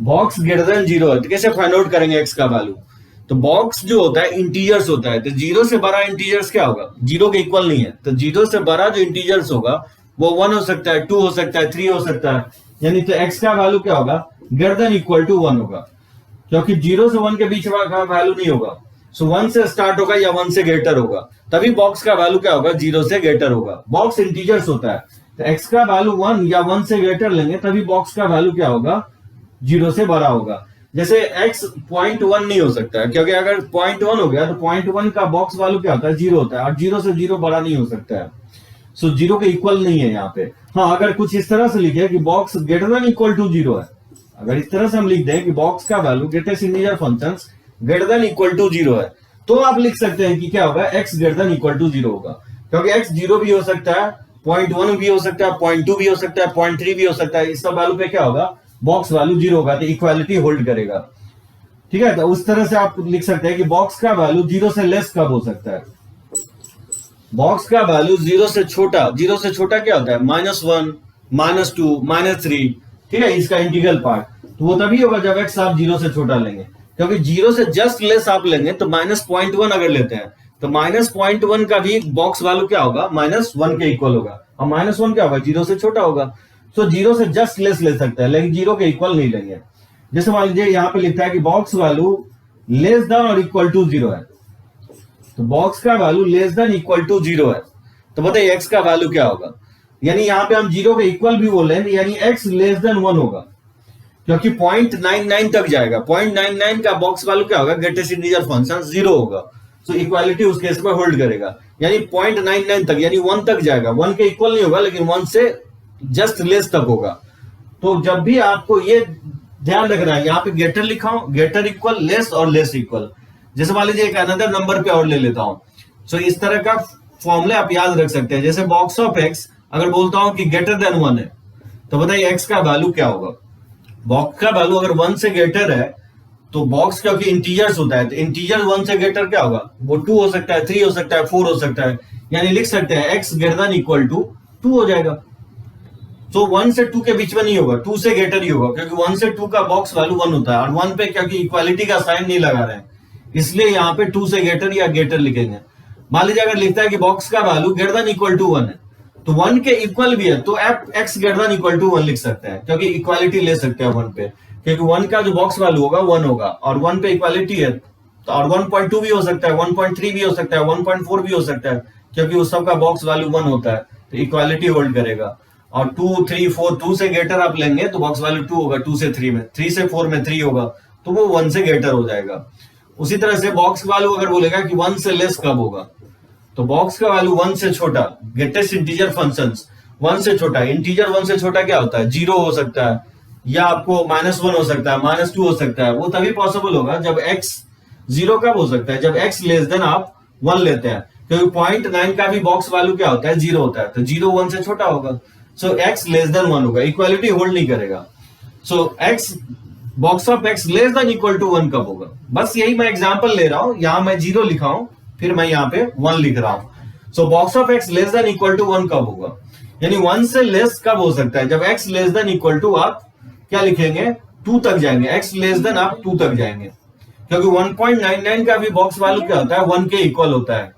बॉक्स ग्रेटर देन 0 है, तो कैसे फाइंड आउट करेंगे एक्स का वैल्यू। तो बॉक्स जो होता है इंटीजर्स होता है, तो 0 से बड़ा इंटीजर्स क्या होगा 0 के इक्वल नहीं है, तो 0 से बड़ा जो इंटीजर्स होगा वो 1 हो सकता है, 2 हो सकता है, 3 हो सकता है, यानी तो एक्स का वैल्यू क्या होगा ग्रेटर देन इक्वल टू 1 होगा, क्योंकि 0 से 1 के बीच का वैल्यू नहीं होगा। सो 1 से स्टार्ट होगा या 1 से ग्रेटर होगा, तभी बॉक्स का वैल्यू क्या होगा, 0 से ग्रेटर होगा। बॉक्स इंटीजर्स होता है, तो x का वैल्यू 1 या 1 से ग्रेटर लेंगे तभी बॉक्स का वैल्यू क्या होगा, 0 से बड़ा होगा। जैसे x 0.1 नहीं हो सकता है, क्योंकि अगर 0.1 हो गया तो 0.1 का बॉक्स वैल्यू क्या होता है, 0 होता है, और 0 से 0 बड़ा नहीं हो सकता है। सो 0 के इक्वल नहीं है यहाँ पे। हाँ, अगर कुछ इस तरह से लिखे कि box greater than equal to 0 है, अगर इस तरह से हम लिख दें कि बॉक्स का value greatest integer functions greater than equal to 0 है, तो आप लिख सकते हैं कि क्या होगा, x greater than equal to 0 होगा, क्योंकि x 0 भी हो सकता है, 0.1 भी हो सकता है, 0.2 भी हो सकता है, 0.3 भी हो सकता है। इसका वैल्यू पे क्या होगा, बॉक्स वैल्यू 0 होगा, तो इक्वालिटी होल्ड करेगा। ठीक है, तो उस तरह से आप लिख सकते हैं कि बॉक्स का वैल्यू 0 से लेस कब हो सकता है, बॉक्स का वैल्यू 0 से छोटा, 0 से छोटा क्या होता है, -1, -2, -3। ठीक है, इसका इंटीग्रल पार्ट, तो वो तभी होगा जब x आप 0 से छोटा लेंगे, क्योंकि 0 से जस्ट लेस आप लेंगे तो -0.1 अगर लेते हैं तो -0.1 का भी बॉक्स वैल्यू क्या होगा, -1 के इक्वल होगा, और -1 क्या होगा, 0 से छोटा होगा। तो 0 से जस्ट लेस ले सकते हैं, लेकिन 0 के इक्वल नहीं लेंगे। जैसे मान लीजिए यहाँ पे लिखता है कि बॉक्स वैल्यू लेस देन और इक्वल टू 0 है, तो बॉक्स का value less than equal to 0 है, तो बताइए x का वैल्यू क्या होगा। यानी यहाँ पे हम 0 के इक्वल भी बोल रहे हैं, यानी x लेस देन 1 होगा, क्योंकि 0.99 तक जाएगा। 0.99 का बॉक्स वैल्यू क्या होगा, ग्रेटेस्ट इंटीजर फंक्शन 0 होगा, तो इक्वालिटी उस केस में होल्ड करेगा। यानी 0.99 तक, यानी 1 तक जाएगा, 1 के इक्वल नहीं होगा, लेकिन 1 से जस्ट लेस तक होगा। तो जब भी आपको ये ध्यान रखना है, यहाँ पे ग्रेटर लिखा हूं, ग्रेटर इक्वल, लेस और लेस इक्वल। जैसे मान लीजिए एक अनदर नंबर पे और ले लेता हूं, सो इस तरह का फॉर्मूले आप याद रख सकते हैं। जैसे बॉक्स ऑफ एक्स अगर बोलता हूं कि ग्रेटर देन 1 है, तो बताइए एक्स का वैल्यू क्या होगा। बॉक्स का वैल्यू अगर 1 से ग्रेटर है, तो बॉक्स क्योंकि इंटीजर्स होता है, तो इंटीजर 1 से ग्रेटर क्या होगा, वो 2 हो सकता है, 3 हो सकता है, 4 हो सकता है। यानी लिख सकते हैं x greater than equal to 2 हो जाएगा। तो 1 से 2 के बीच में नहीं होगा, 2 से ग्रेटर ही होगा, क्योंकि 1 से 2 का बॉक्स वैल्यू 1 होता है, और 1 पे क्योंकि इक्वालिटी का साइन नहीं लगा रहे हैं, इसलिए यहाँ पे 2 से ग्रेटर या ग्रेटर लिखेंगे। मान लीजिए अगर लिखता है कि बॉक्स का value greater than equal to 1 है, तो 1 के इक्वल भी है, तो x greater than equal to 1 लिख सकते हैं, क्योंकि इक्वालिटी ले सकते हैं 1 पे, क्योंकि 1 का जो बॉक्स वैल्यू होगा 1 होगा, और 1 पे इक्वालिटी है, तो और 1.2 भी हो सकता है, 1.3 भी हो सकता है, 1.4 भी हो सकता है, क्योंकि उस सब का बॉक्स वैल्यू 1 होता है, तो इक्वालिटी होल्ड करेगा। और 2, 3, 4, 2 से ग्रेटर आप लेंगे तो बॉक्स वैल्यू 2 होगा, 2 से 3 में, 3 से 4 में 3 होगा, तो वो 1 से ग्रेटर हो जाएगा। उसी तरह से बॉक्स वैल्यू अगर बोलेगा कि 1 से लेस कब होगा, तो बॉक्स का वैल्यू 1 से छोटा, ग्रेटेस्ट इंटीजर फंक्शंस 1 से छोटा, इंटीजर 1 से छोटा क्या होता है, 0 हो सकता है, या आपको -1 हो सकता है, -2 हो सकता है। वो तभी पॉसिबल होगा जब x 0 कब हो सकता है, जब x लेस देन आप 1 लेते हैं, क्योंकि 0.9 का भी बॉक्स वैल्यू क्या होता है, 0 होता है, तो 0 1 से छोटा होगा, सो x लेस देन 1 होगा, इक्वालिटी होल्ड नहीं करेगा। So x box of x less than equal to 1 कब होगा, बस यही मैं एग्जांपल ले रहा हूं, यहां मैं 0 लिखा हूं, फिर मैं यहाँ पे 1 लिख रहा हूं। So box of x less than equal to 1 कब होगा, यानी 1 से लेस कब हो सकता है, जब x less than equal to आप क्या लिखेंगे, 2 तक जाएंगे, x लेस देन आप 2 तक जाएंगे, क्योंकि 1.99 का भी बॉक्स वैल्यू क्या होता है, 1 के इक्वल होता है।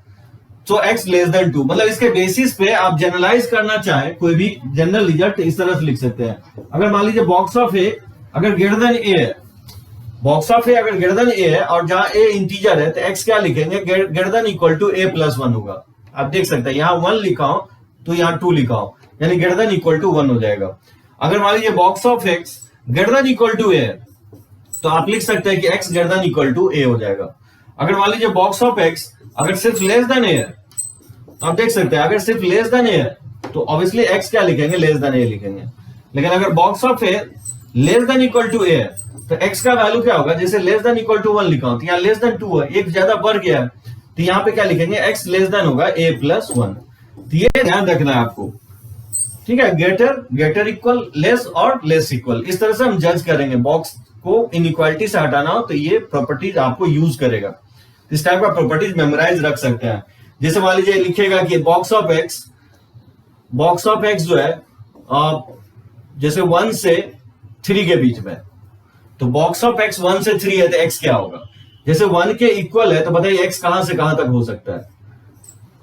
सो x लेस देन 2, मतलब इसके बेसिस पे आप जनरलाइज करना चाहे कोई भी जनरल रिजल्ट इस तरह से लिख सकते हैं। अगर मान लीजिए बॉक्स ऑफ ए अगर ग्रेटर देन ए है, बॉक्स ऑफ ए अगर ग्रेटर देन ए है और जहां ए इंटीजर है, तो x क्या लिखेंगे, greater than equal to a + 1 होगा। आप देख सकते हैं यहाँ 1 लिखा हो तो यहाँ 2 लिखा हो, यानी ग्रेटर देन इक्वल टू 1 हो जाएगा। अगर मान लीजिए box of x greater than equal to a है, तो आप लिख सकते हैं कि x greater than equal to a हो जाएगा। अगर मान लीजिए बॉक्स ऑफ x अगर सिर्फ लेस देन a है, आप देख सकते हैं अगर सिर्फ लेस देन a है, तो ऑब्वियसली x क्या लिखेंगे, लेस देन a लिखेंगे। लेकिन अगर box of a less than equal to a है, तो x का वैल्यू क्या होगा, जैसे लेस देन इक्वल टू 1 लिखा हूं, तो यहाँ लेस देन 2 है, एक ज्यादा बढ़ गया है, तो यहाँ पे क्या लिखेंगे, x लेस देन होगा a + 1। तो ये ध्यान रखना है आपको, ठीक है। ग्रेटर इक्वल, लेस और लेस इक्वल, इस तरह से हम जज करेंगे। बॉक्स को इनइक्वालिटी से हटाना हो तो ये प्रॉपर्टीज आपको यूज करेगा। इस टाइप का प्रॉपर्टीज मेमोराइज रख सकते हैं। जैसे मान लीजिए लिखेगा कि बॉक्स ऑफ एक्स जो है जैसे 1 से 3 के बीच में, तो बॉक्स ऑफ एक्स 1 से 3 है, तो एक्स क्या होगा, जैसे 1 के इक्वल है, तो बताइए एक्स कहां से कहां तक हो सकता है।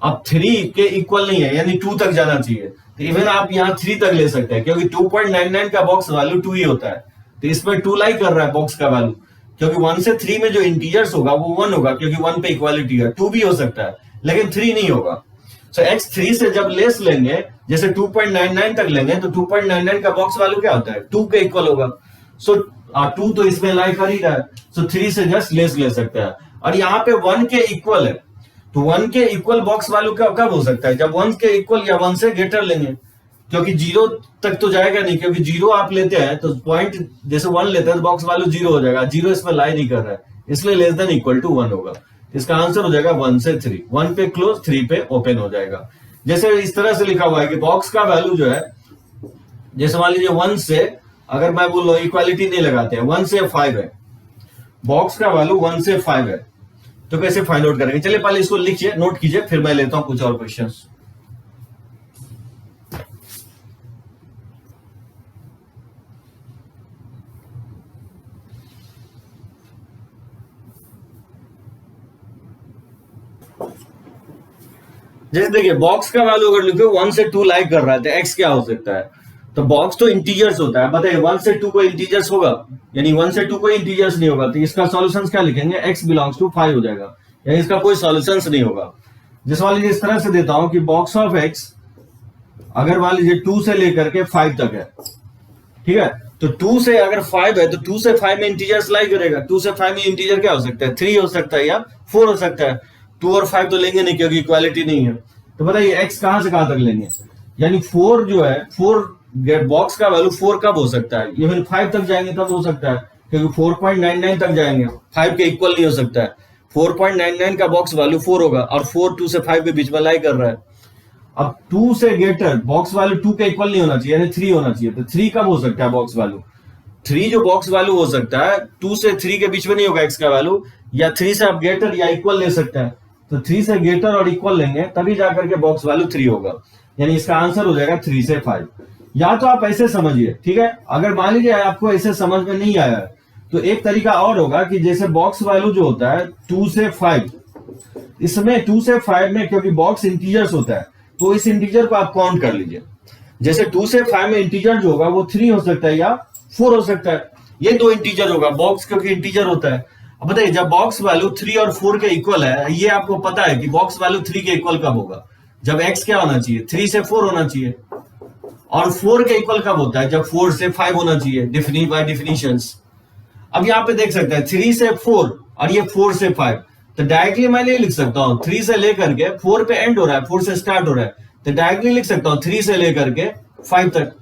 अब 3 के इक्वल नहीं है, यानी 2 तक जाना चाहिए, तो इवन आप यहाँ 3 तक ले सकते हैं, क्योंकि 2.99 का बॉक्स वैल्यू 2 ही होता है, तो इसमें 2 लाई कर रहा है बॉक्स का वैल्यू, क्योंकि 1 से 3 में जो इंटीजर्स होगा वो 1 होगा, क्योंकि 1 पे इक्वालिटी है। 2 भी हो सकता है लेकिन 3 नहीं होगा। सो x 3 से जब लेस लेंगे, जैसे 2.99 तक लेंगे, तो 2.99 का बॉक्स वैल्यू क्या होता है, 2 के इक्वल होगा। सो 2 तो इसमें लाई कर ही रहा है, सो 3 से जस्ट लेस ले सकते हैं। और यहाँ पे 1 के इक्वल है, तो 1 के इक्वल बॉक्स वैल्यू कब हो सकता है, जब 1 के इक्वल या 1 से ग्रेटर लेंगे, क्योंकि 0 तक तो जाएगा नहीं, क्योंकि 0 आप लेते हैं तो पॉइंट जैसे 1 लेते हैं तो बॉक्स वैल्यू 0 हो जाएगा, 0 इसमें लाई नहीं कर रहा है, इसलिए लेस देन इक्वल टू 1 होगा। इसका आंसर हो जाएगा 1 से 3, 1 पे क्लोज 3 पे ओपन हो जाएगा। जैसे इस तरह से लिखा हुआ है कि बॉक्स का वैल्यू जो है, जैसे मान लीजिए 1 से, अगर मैं बोल रहा हूं इक्वालिटी नहीं लगाते हैं, 1 से 5 है, बॉक्स का वैल्यू 1 से 5 है, तो कैसे फाइंड आउट करेंगे? चलिए पहले इसको लिखिए, नोट कीजिए, फिर मैं लेता हूं कुछ और क्वेश्चंस। जैसे देखिए बॉक्स का वैल्यू अगर लिखो 1 से 2 लाइक कर रहा है तो x क्या हो सकता है? तो बॉक्स तो इंटीजर्स होता है, बताइए 1 से 2 कोई इंटीजर्स होगा? यानी 1 से 2 कोई इंटीजर्स नहीं होगा, तो इसका सॉल्यूशंस क्या लिखेंगे? x बिलोंग्स टू 5 हो जाएगा, यानी इसका कोई सॉल्यूशंस नहीं होगा। जिस मान लीजिए इस तरह से देता हूं कि बॉक्स ऑफ x अगर मान लीजिए 2 से लेकर के 5 तक है, ठीक है, तो 2 से अगर 5 है तो 2 से 5 में इंटीजर्स लाई करेगा। 2 से 5 में इंटीजर क्या हो सकता है? 3 हो सकता है या 4 हो सकता है। 2 और 5 तो लेंगे नहीं क्योंकि इक्वालिटी नहीं है। तो बताइए x कहां से कहां तक लेंगे? यानी 4 जो है, 4 बॉक्स का वैल्यू 4 कब हो सकता है? इवन 5 तक जाएंगे तब हो सकता है, क्योंकि 4.99 तक जाएंगे, 5 के इक्वल नहीं हो सकता है। 4.99 का बॉक्स वैल्यू 4 होगा और 4 2 से 5 के बीच में लाई कर रहा है। अब 2 से ग्रेटर बॉक्स वैल्यू 2 के इक्वल नहीं होना चाहिए, यानी 3 होना चाहिए। तो 3 कब हो सकता है बॉक्स वैल्यू? 3 जो बॉक्स वैल्यू हो सकता है 2 से 3 के बीच में नहीं होगा x का वैल्यू, या 3 से आप ग्रेटर या इक्वल ले सकते हैं। तो 3 से ग्रेटर और इक्वल लेंगे तभी जाकर के बॉक्स वैल्यू 3 होगा, यानी इसका आंसर हो जाएगा 3 से 5। या तो आप ऐसे समझिए, ठीक है, अगर मान लीजिए आपको ऐसे समझ में नहीं आया है तो एक तरीका और होगा कि जैसे बॉक्स वैल्यू जो होता है 2 से 5, इसमें 2 से 5 में क्योंकि बॉक्स इंटीजर्स होता है तो इस इंटीजर को आप काउंट कर लीजिए। जैसे 2 से 5 में इंटीजर जो होगा वो 3 हो सकता है या 4 हो सकता है, ये दो इंटीजर होगा, बॉक्स क्योंकि इंटीजर होता है। अब बताइए जब बॉक्स वैल्यू 3 और 4 के इक्वल है, ये आपको पता है कि बॉक्स वैल्यू 3 के इक्वल कब होगा? जब x क्या होना चाहिए? 3 से 4 होना चाहिए। और 4 के इक्वल कब होता है? जब 4 से 5 होना चाहिए, डिफिनिट बाय डिफिनिशंस। अब यहाँ पे देख सकते हैं 3 से 4 और ये 4 से 5, तो डायरेक्टली मैं नहीं लिख सकता हूं 3 से लेकर के 4 पे एंड हो रहा है, 4 से स्टार्ट हो रहा है, तो डायरेक्टली लिख सकता हूं 3 से लेकर के 5 तक।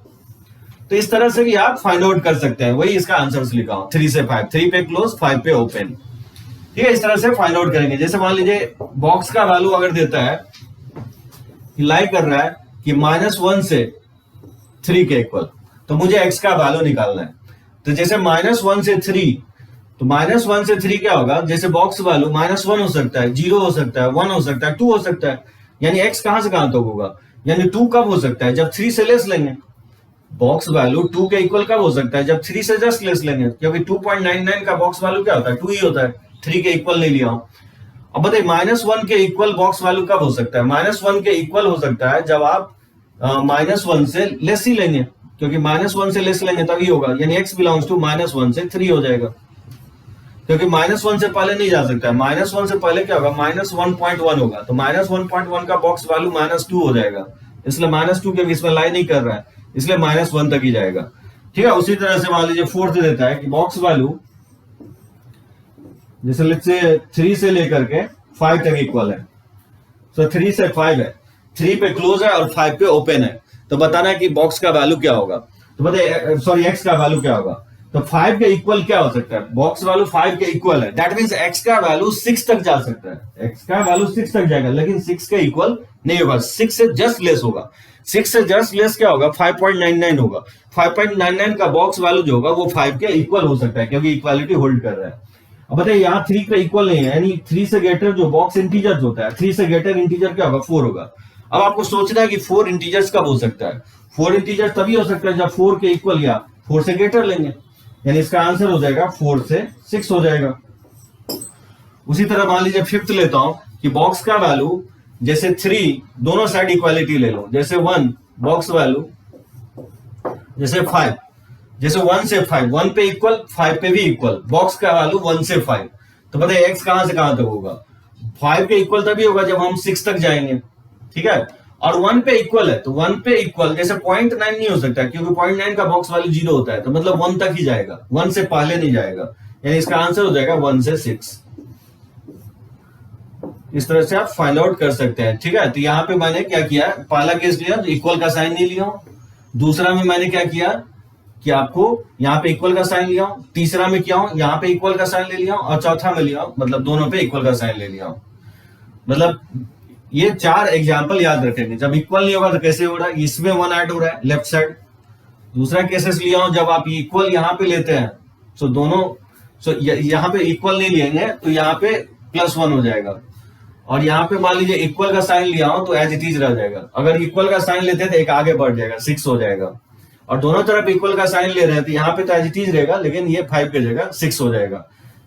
तो इस तरह से भी आप फाइंड आउट कर सकते हैं, वही इसका आंसर लिखा हूं 3 से 5, 3 पे क्लोज 5 पे ओपन, ठीक है। इस तरह से फाइंड आउट करेंगे। जैसे मान लीजिए बॉक्स का वैल्यू अगर देता है लाइक कर रहा है कि -1 से 3 के इक्वल, तो मुझे x का वैल्यू निकालना है। तो जैसे -1 से 3, तो -1 से 3 क्या होगा? जैसे बॉक्स वैल्यू -1 हो सकता है, 0 हो सकता है, 1 हो सकता है, 2 हो सकता है, यानी x कहां से कहां तक होगा? यानी 2 कब हो सकता है? जब 3 से लेस लेंगे। बॉक्स वैल्यू 2 के इक्वल कब हो सकता है? जब 3 से जस्ट लेस लेंगे, क्योंकि 2.99 का बॉक्स वैल्यू क्या होता है? 2 ही होता है, 3 के इक्वल नहीं लिया हूं। अब बताइए -1 के इक्वल बॉक्स वैल्यू कब हो सकता है? -1 के इक्वल हो सकता है जब आप -1 से लेस ही लेंगे, क्योंकि -1 से लेस लेंगे तभी होगा, यानी x बिलोंग्स टू -1 से 3 हो जाएगा, क्योंकि -1 से पहले नहीं जा सकता है। -1 से पहले क्या होगा? -1.1 होगा, तो -1.1 का बॉक्स वैल्यू -2 हो जाएगा, इसलिए -2 के बीच में लाई नहीं कर रहा है, इसलिए -1 तक ही जाएगा, ठीक है। उसी तरह से मान लीजिए 4th देता है कि बॉक्स वैल्यू जैसे लेट्स से 3 से लेकर के 5 तक इक्वल है, तो 3 से 5 है, 3 पे क्लोज है और 5 पे ओपन है, तो बताना है कि बॉक्स का वैल्यू क्या होगा। तो बताइए सॉरी x का वैल्यू क्या होगा? तो 5 के इक्वल क्या हो सकता है? बॉक्स वैल्यू 5 के इक्वल है, दैट मींस x का वैल्यू 6 तक जा सकता है, x का वैल्यू 6 तक जाएगा, लेकिन 6 के इक्वल नहीं होगा, 6 से जस्ट लेस होगा। 6 से जस्ट लेस क्या होगा? 5.99 होगा। 5.99 का बॉक्स वैल्यू जो होगा वो 5 के इक्वल हो सकता है, क्योंकि इक्वालिटी होल्ड कर रहा है। अब बताइए यहाँ 3 पे इक्वल नहीं है, यानी 3 से ग्रेटर जो बॉक्स इंटीजर होता है, 3 से ग्रेटर इंटीजर क्या होगा? 4 होगा। अब आपको सोचना है कि 4 इंटीजर्स कब हो सकता है? 4 इंटीजर तभी हो सकता है जब 4 के इक्वल या 4 से ग्रेटर लेंगे, यानी इसका आंसर हो जाएगा 4 से 6 हो जाएगा। उसी तरह मान लीजिए 5th लेता हूं कि बॉक्स का वैल्यू जैसे 3, दोनों साइड इक्वालिटी ले लो, जैसे 1 बॉक्स वैल्यू, जैसे 5, जैसे 1 से 5, 1 पे इक्वल, 5 पे भी इक्वल, बॉक्स का वैल्यू 1 से 5, तो बताइए एक्स कहां से कहां तक होगा? 5 के इक्वल तभी होगा जब हम 6 तक जाएंगे, ठीक है। और 1 पे इक्वल है, तो 1 पे इक्वल जैसे 0.9 नहीं हो सकता, क्योंकि 0.9 का बॉक्स वैल्यू 0 होता है, तो मतलब 1 तक ही जाएगा, 1 से पहले नहीं जाएगा, यानी इसका आंसर हो जाएगा 1 से 6। इस तरह से आप फाइंड आउट कर सकते हैं, ठीक है। तो यहाँ पे मैंने क्या किया, पहला केस लिया तो इक्वल का साइन नहीं लिया, दूसरा में मैंने क्या किया कि आपको यहाँ पे इक्वल का साइन लिया, तीसरा में क्या हूं यहाँ पे इक्वल का साइन ले लिया, और चौथा में लिया मतलब दोनों पे इक्वल का साइन ले लिया। मतलब ये 4 एग्जाम्पल याद रखेंगे। जब इक्वल नहीं होगा तो कैसे हो रहा है, इसमें 1 ऐड हो रहा है लेफ्ट साइड। दूसरा केसेस लिया हूं जब आप इक्वल यहाँ पे लेते हैं, तो दोनों यहाँ पे इक्वल नहीं लेंगे तो यहाँ पे +1 हो जाएगा, और यहाँ पे मान लीजिए इक्वल का साइन लिया हो तो एज इट इज रह जाएगा। अगर इक्वल का साइन लेते हैं तो एक आगे बढ़ जाएगा, 6 हो जाएगा, और दोनों तरफ इक्वल का साइन ले रहे हैं तो यहाँ पे तो एज इट इज रहेगा, लेकिन ये 5 की जगह 6 हो जाएगा।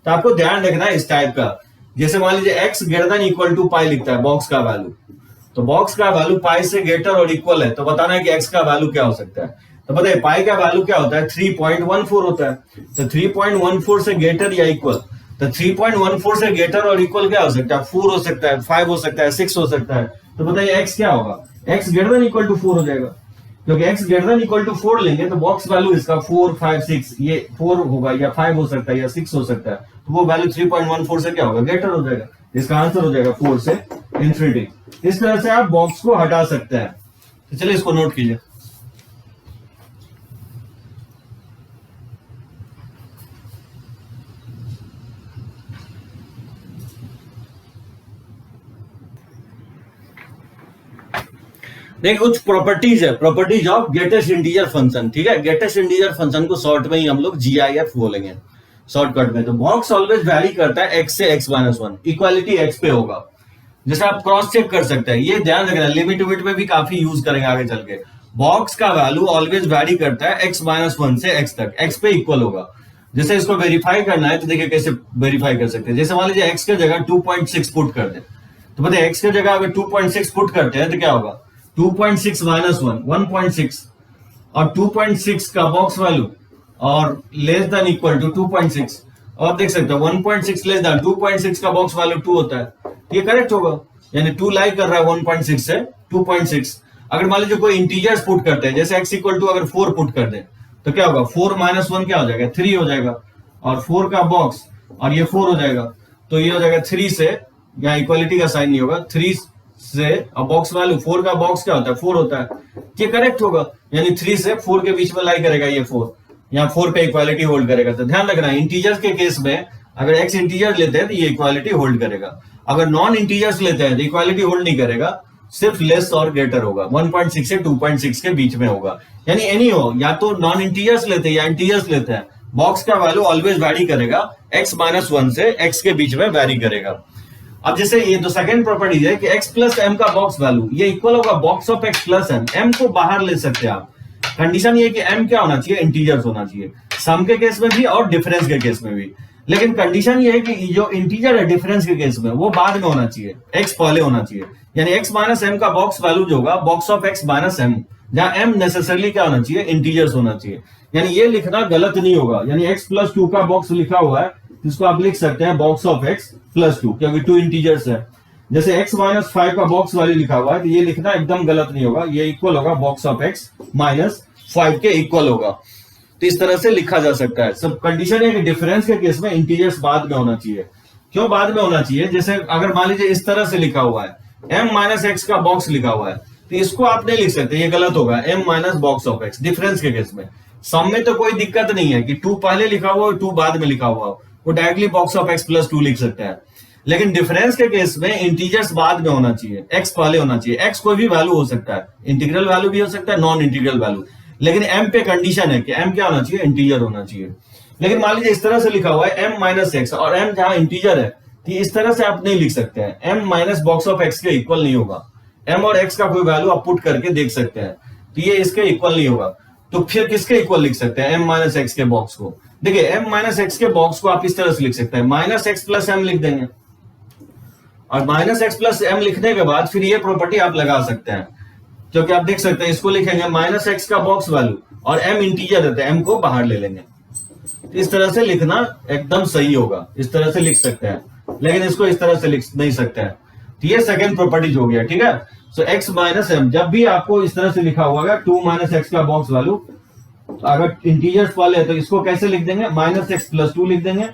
तो आपको ध्यान रखना है इस टाइप का। जैसे मान लीजिए x greater than equal to pi लिखता है बॉक्स का वैल्यू, तो बॉक्स का वैल्यू पाई से ग्रेटर और इक्वल है, तो बताना है कि x का वैल्यू क्या हो सकता है। तो बताइए पाई का वैल्यू क्या होता है, 3.14 होता है। तो 3.14 से ग्रेटर या इक्वल, तो 3.14 से ग्रेटर और इक्वल क्या हो सकता है, 4 हो सकता है, 5 हो सकता है, 6 हो सकता है। तो बताइए x क्या होगा, x greater than equal to 4 हो जाएगा, क्योंकि x greater than equal to 4 लेंगे तो बॉक्स वैल्यू इसका 4, 5, 6, ये 4 होगा या 5 हो सकता है या 6 हो सकता है, तो वो वैल्यू 3.14 से क्या होगा, ग्रेटर हो जाएगा। इसका आंसर हो जाएगा 4 से इंफिनिटी। इस तरह से आप बॉक्स को हटा सकते हैं। तो चलिए इसको नोट कीजिए। देखिए कुछ प्रॉपर्टीज है, properties of greatest integer function, ठीक है। ग्रेटेस्ट इंटीजर फंक्शन को शॉर्ट में ही हम लोग GIF बोलेंगे शॉर्टकट में। तो बॉक्स ऑलवेज वैरी करता है x से x-1, इक्वालिटी x पे होगा। जैसे आप क्रॉस चेक कर सकते हैं, ये ध्यान रखना, लिमिट विमिट में भी काफी यूज करेंगे आगे चल के। बॉक्स का वैल्यू ऑलवेज वैरी करता है x-1 से x तक, x पे इक्वल होगा। जैसे इसको वेरीफाई करना है तो देखिए कैसे वेरीफाई कर सकते हैं। जैसे मान लीजिए x की जगह 2.6 पुट कर दे, तो बताइए x की जगह अगर 2.6 पुट करते हैं तो क्या होगा, 2.6 -1 1.6, और 2.6 का बॉक्स वैल्यू और लेस देन इक्वल टू 2.6, और देख सकते हो 1.6 लेस देन 2.6 का बॉक्स वैल्यू 2 होता है, ये करेक्ट होगा, यानी 2 लाई कर रहा है 1.6 से 2.6। अगर मान लीजिए कोई इंटीजर्स पुट करते हैं, जैसे x इक्वल टू अगर 4 पुट कर दे तो क्या होगा, 4 - 1 क्या हो जाएगा, 3 हो जाएगा, और 4 का बॉक्स और ये 4 हो जाएगा, तो ये हो जाएगा 3 से, यहाँ इक्वालिटी का साइन नहीं होगा, 3 से, और बॉक्स वैल्यू 4 का बॉक्स क्या होता है, 4 होता है, ये करेक्ट होगा, यानी 3 से 4 के बीच में लाई करेगा ये 4, यहाँ 4 पे इक्वालिटी होल्ड करेगा। तो ध्यान रखना इंटीजर्स के केस में अगर x इंटीजर लेते हैं तो ये इक्वालिटी होल्ड करेगा, अगर नॉन इंटीजर्स लेते हैं तो इक्वालिटी होल्ड नहीं करेगा, सिर्फ लेस और ग्रेटर होगा, 1.6 से 2.6 के बीच में होगा। यानी एनी हो, या तो नॉन इंटीजर्स लेते हैं या इंटीजर्स लेते हैं, बॉक्स का वैल्यू ऑलवेज वैरी करेगा, x-1 से x के बीच में वैरी करेगा। अब जैसे ये तो सेकंड प्रॉपर्टी है कि x प्लस m का बॉक्स वैल्यू ये इक्वल होगा box of x plus m, m को बाहर ले सकते हैं आप। कंडीशन ये है कि m क्या होना चाहिए, इंटीजर्स होना चाहिए, सम के केस में भी और डिफरेंस के केस में भी। लेकिन कंडीशन ये है कि जो इंटीजर है डिफरेंस के केस में वो बाद में होना चाहिए, x पहले होना चाहिए, यानी x माइनस m का बॉक्स वैल्यू जो होगा box of x minus m, जहां m नेसेसरली क्या होना चाहिए, इंटीजर्स होना चाहिए। यानी ये लिखना गलत नहीं होगा, यानी x प्लस 2 का बॉक्स लिखा हुआ है इसको आप लिख सकते हैं बॉक्स ऑफ x प्लस 2, क्योंकि 2 इंटीजर्स है। जैसे x माइनस 5 का बॉक्स वैल्यू लिखा हुआ है तो ये लिखना एकदम गलत नहीं होगा, ये इक्वल होगा बॉक्स ऑफ x माइनस 5 के इक्वल होगा। तो इस तरह से लिखा जा सकता है। सब कंडीशन है कि डिफरेंस के केस में इंटीजर्स बाद में होना चाहिए। क्यों बाद में होना चाहिए, जैसे अगर मान लीजिए इस तरह से लिखा हुआ है m माइनस एक्स का बॉक्स लिखा हुआ है तो इसको आप नहीं लिख सकते, ये गलत होगा, m minus box of x difference के केस में। सम में तो कोई दिक्कत नहीं है कि 2 पहले लिखा हुआ और 2 बाद में लिखा हुआ, वो directly box of x plus 2 लिख सकते हैं। लेकिन डिफरेंस के केस में इंटीजर्स बाद में होना चाहिए, x पहले होना चाहिए। x कोई भी वैल्यू हो सकता है, इंटीग्रल वैल्यू भी हो सकता है, नॉन इंटीग्रल वैल्यू, लेकिन m पे कंडीशन है कि m क्या होना चाहिए, इंटीजर होना चाहिए। लेकिन मान लीजिए इस तरह से लिखा हुआ है m माइनस एक्स और m जहां इंटीजर है तो इस तरह से आप नहीं लिख सकते हैं, m minus box of x के इक्वल नहीं होगा। m और x का कोई वैल्यू आप पुट करके देख सकते हैं तो ये इसके इक्वल नहीं होगा, तो फिर किसके इक्वल लिख सकते हैं, m माइनस एक्स के बॉक्स को। देखिए m माइनस एक्स के बॉक्स को आप इस तरह से लिख सकते हैं, माइनस एक्स प्लस m लिख देंगे, और माइनस एक्स प्लस m लिखने के बाद फिर ये प्रॉपर्टी आप लगा सकते हैं क्योंकि आप देख सकते हैं इसको लिखेंगे माइनस एक्स का बॉक्स वैल्यू और m इंटीजर रहता है, m को बाहर ले लेंगे। तो इस तरह से लिखना एकदम सही होगा, इस तरह से लिख सकते हैं, लेकिन इसको इस तरह से लिख नहीं सकते हैं। तो ये सेकेंड प्रॉपर्टीज हो गया, ठीक है। सो x माइनस एम, जब भी आपको इस तरह से लिखा हुआ 2 माइनस एक्स का बॉक्स वैल्यू, अगर इंटीजर्स वाले है तो इसको कैसे लिख देंगे, माइनस एक्स प्लस 2 लिख देंगे,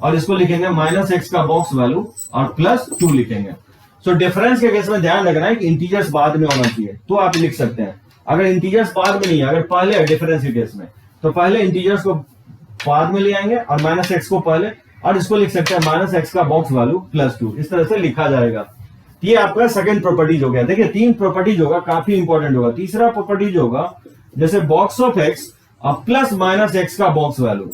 और इसको लिखेंगे माइनस एक्स का बॉक्स वैल्यू और प्लस 2 लिखेंगे। सो डिफरेंस के केस में ध्यान रखना है कि इंटीजर्स बाद में होना चाहिए, तो आप लिख सकते हैं। अगर इंटीजर्स बाद में नहीं है, अगर पहले है डिफरेंस के केस में, तो पहले इंटीजर्स को बाद में ले आएंगे और माइनस एक्स को पहले, और इसको लिख सकते हैं माइनस एक्स का बॉक्स वैल्यू प्लस 2, इस तरह से लिखा जाएगा। ये आपका सेकंड प्रॉपर्टीज हो गया। देखिए 3 प्रॉपर्टीज होगा, काफी इंपॉर्टेंट होगा। तीसरा प्रॉपर्टीज होगा जैसे बॉक्स ऑफ एक्स और प्लस माइनस एक्स का बॉक्स वैल्यू।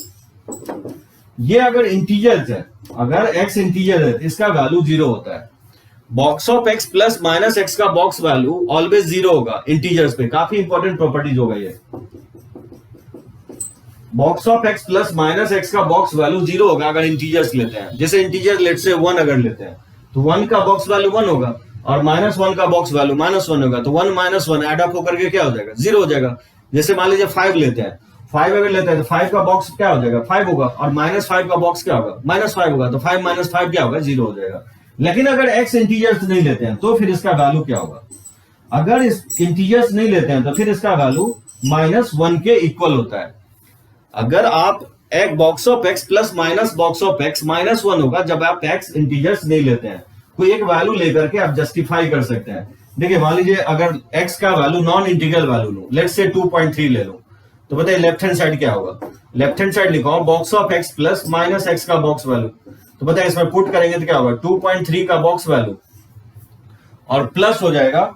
ये अगर इंटीजर्स है, अगर एक्स इंटीजर है, इसका वैल्यू 0 होता है। Box of x plus minus x का बॉक्स वैल्यू ऑलवेज 0 होगा इंटीजर्स पे। काफी इंपॉर्टेंट प्रॉपर्टीज होगा ये। Box of x plus minus x का बॉक्स वैल्यू 0 होगा अगर इंटीजर्स लेते हैं। जैसे इंटीजर लेट से 1 अगर लेते हैं तो 1 का बॉक्स वैल्यू 1 होगा और -1 का बॉक्स वैल्यू -1 होगा, तो 1 - 1 एड अप होकर के क्या हो जाएगा, 0 हो जाएगा। जैसे मान लीजिए 5 लेते हैं, 5 अगर लेते हैं तो 5 का बॉक्स क्या हो जाएगा, 5 होगा, और -5 का बॉक्स क्या होगा, -5 होगा, तो 5 - 5 क्या होगा, 0 हो जाएगा। लेकिन अगर एक्स इंटीजर्स नहीं लेते हैं तो फिर इसका वैल्यू क्या होगा, अगर इस इंटीजर्स नहीं लेते हैं तो फिर इसका वैल्यू -1 के इक्वल होता है। अगर आप एक box of x plus minus box of x -1 होगा जब आप एक्स इंटीजर्स नहीं लेते हैं। कोई एक वैल्यू लेकर के आप जस्टिफाई कर सकते हैं। देखिए मान लीजिए अगर एक्स का वैल्यू नॉन इंटीग्रल वैल्यू लूं, लेट्स से 2.3 ले लूं, तो बताइए लेफ्ट हैंड साइड क्या होगा। लेफ्ट हैंड साइड लिखा box of x plus minus x का बॉक्स वैल्यू, तो बताइए इसमें पुट करेंगे तो क्या होगा, 2.3 का बॉक्स वैल्यू और प्लस हो जाएगा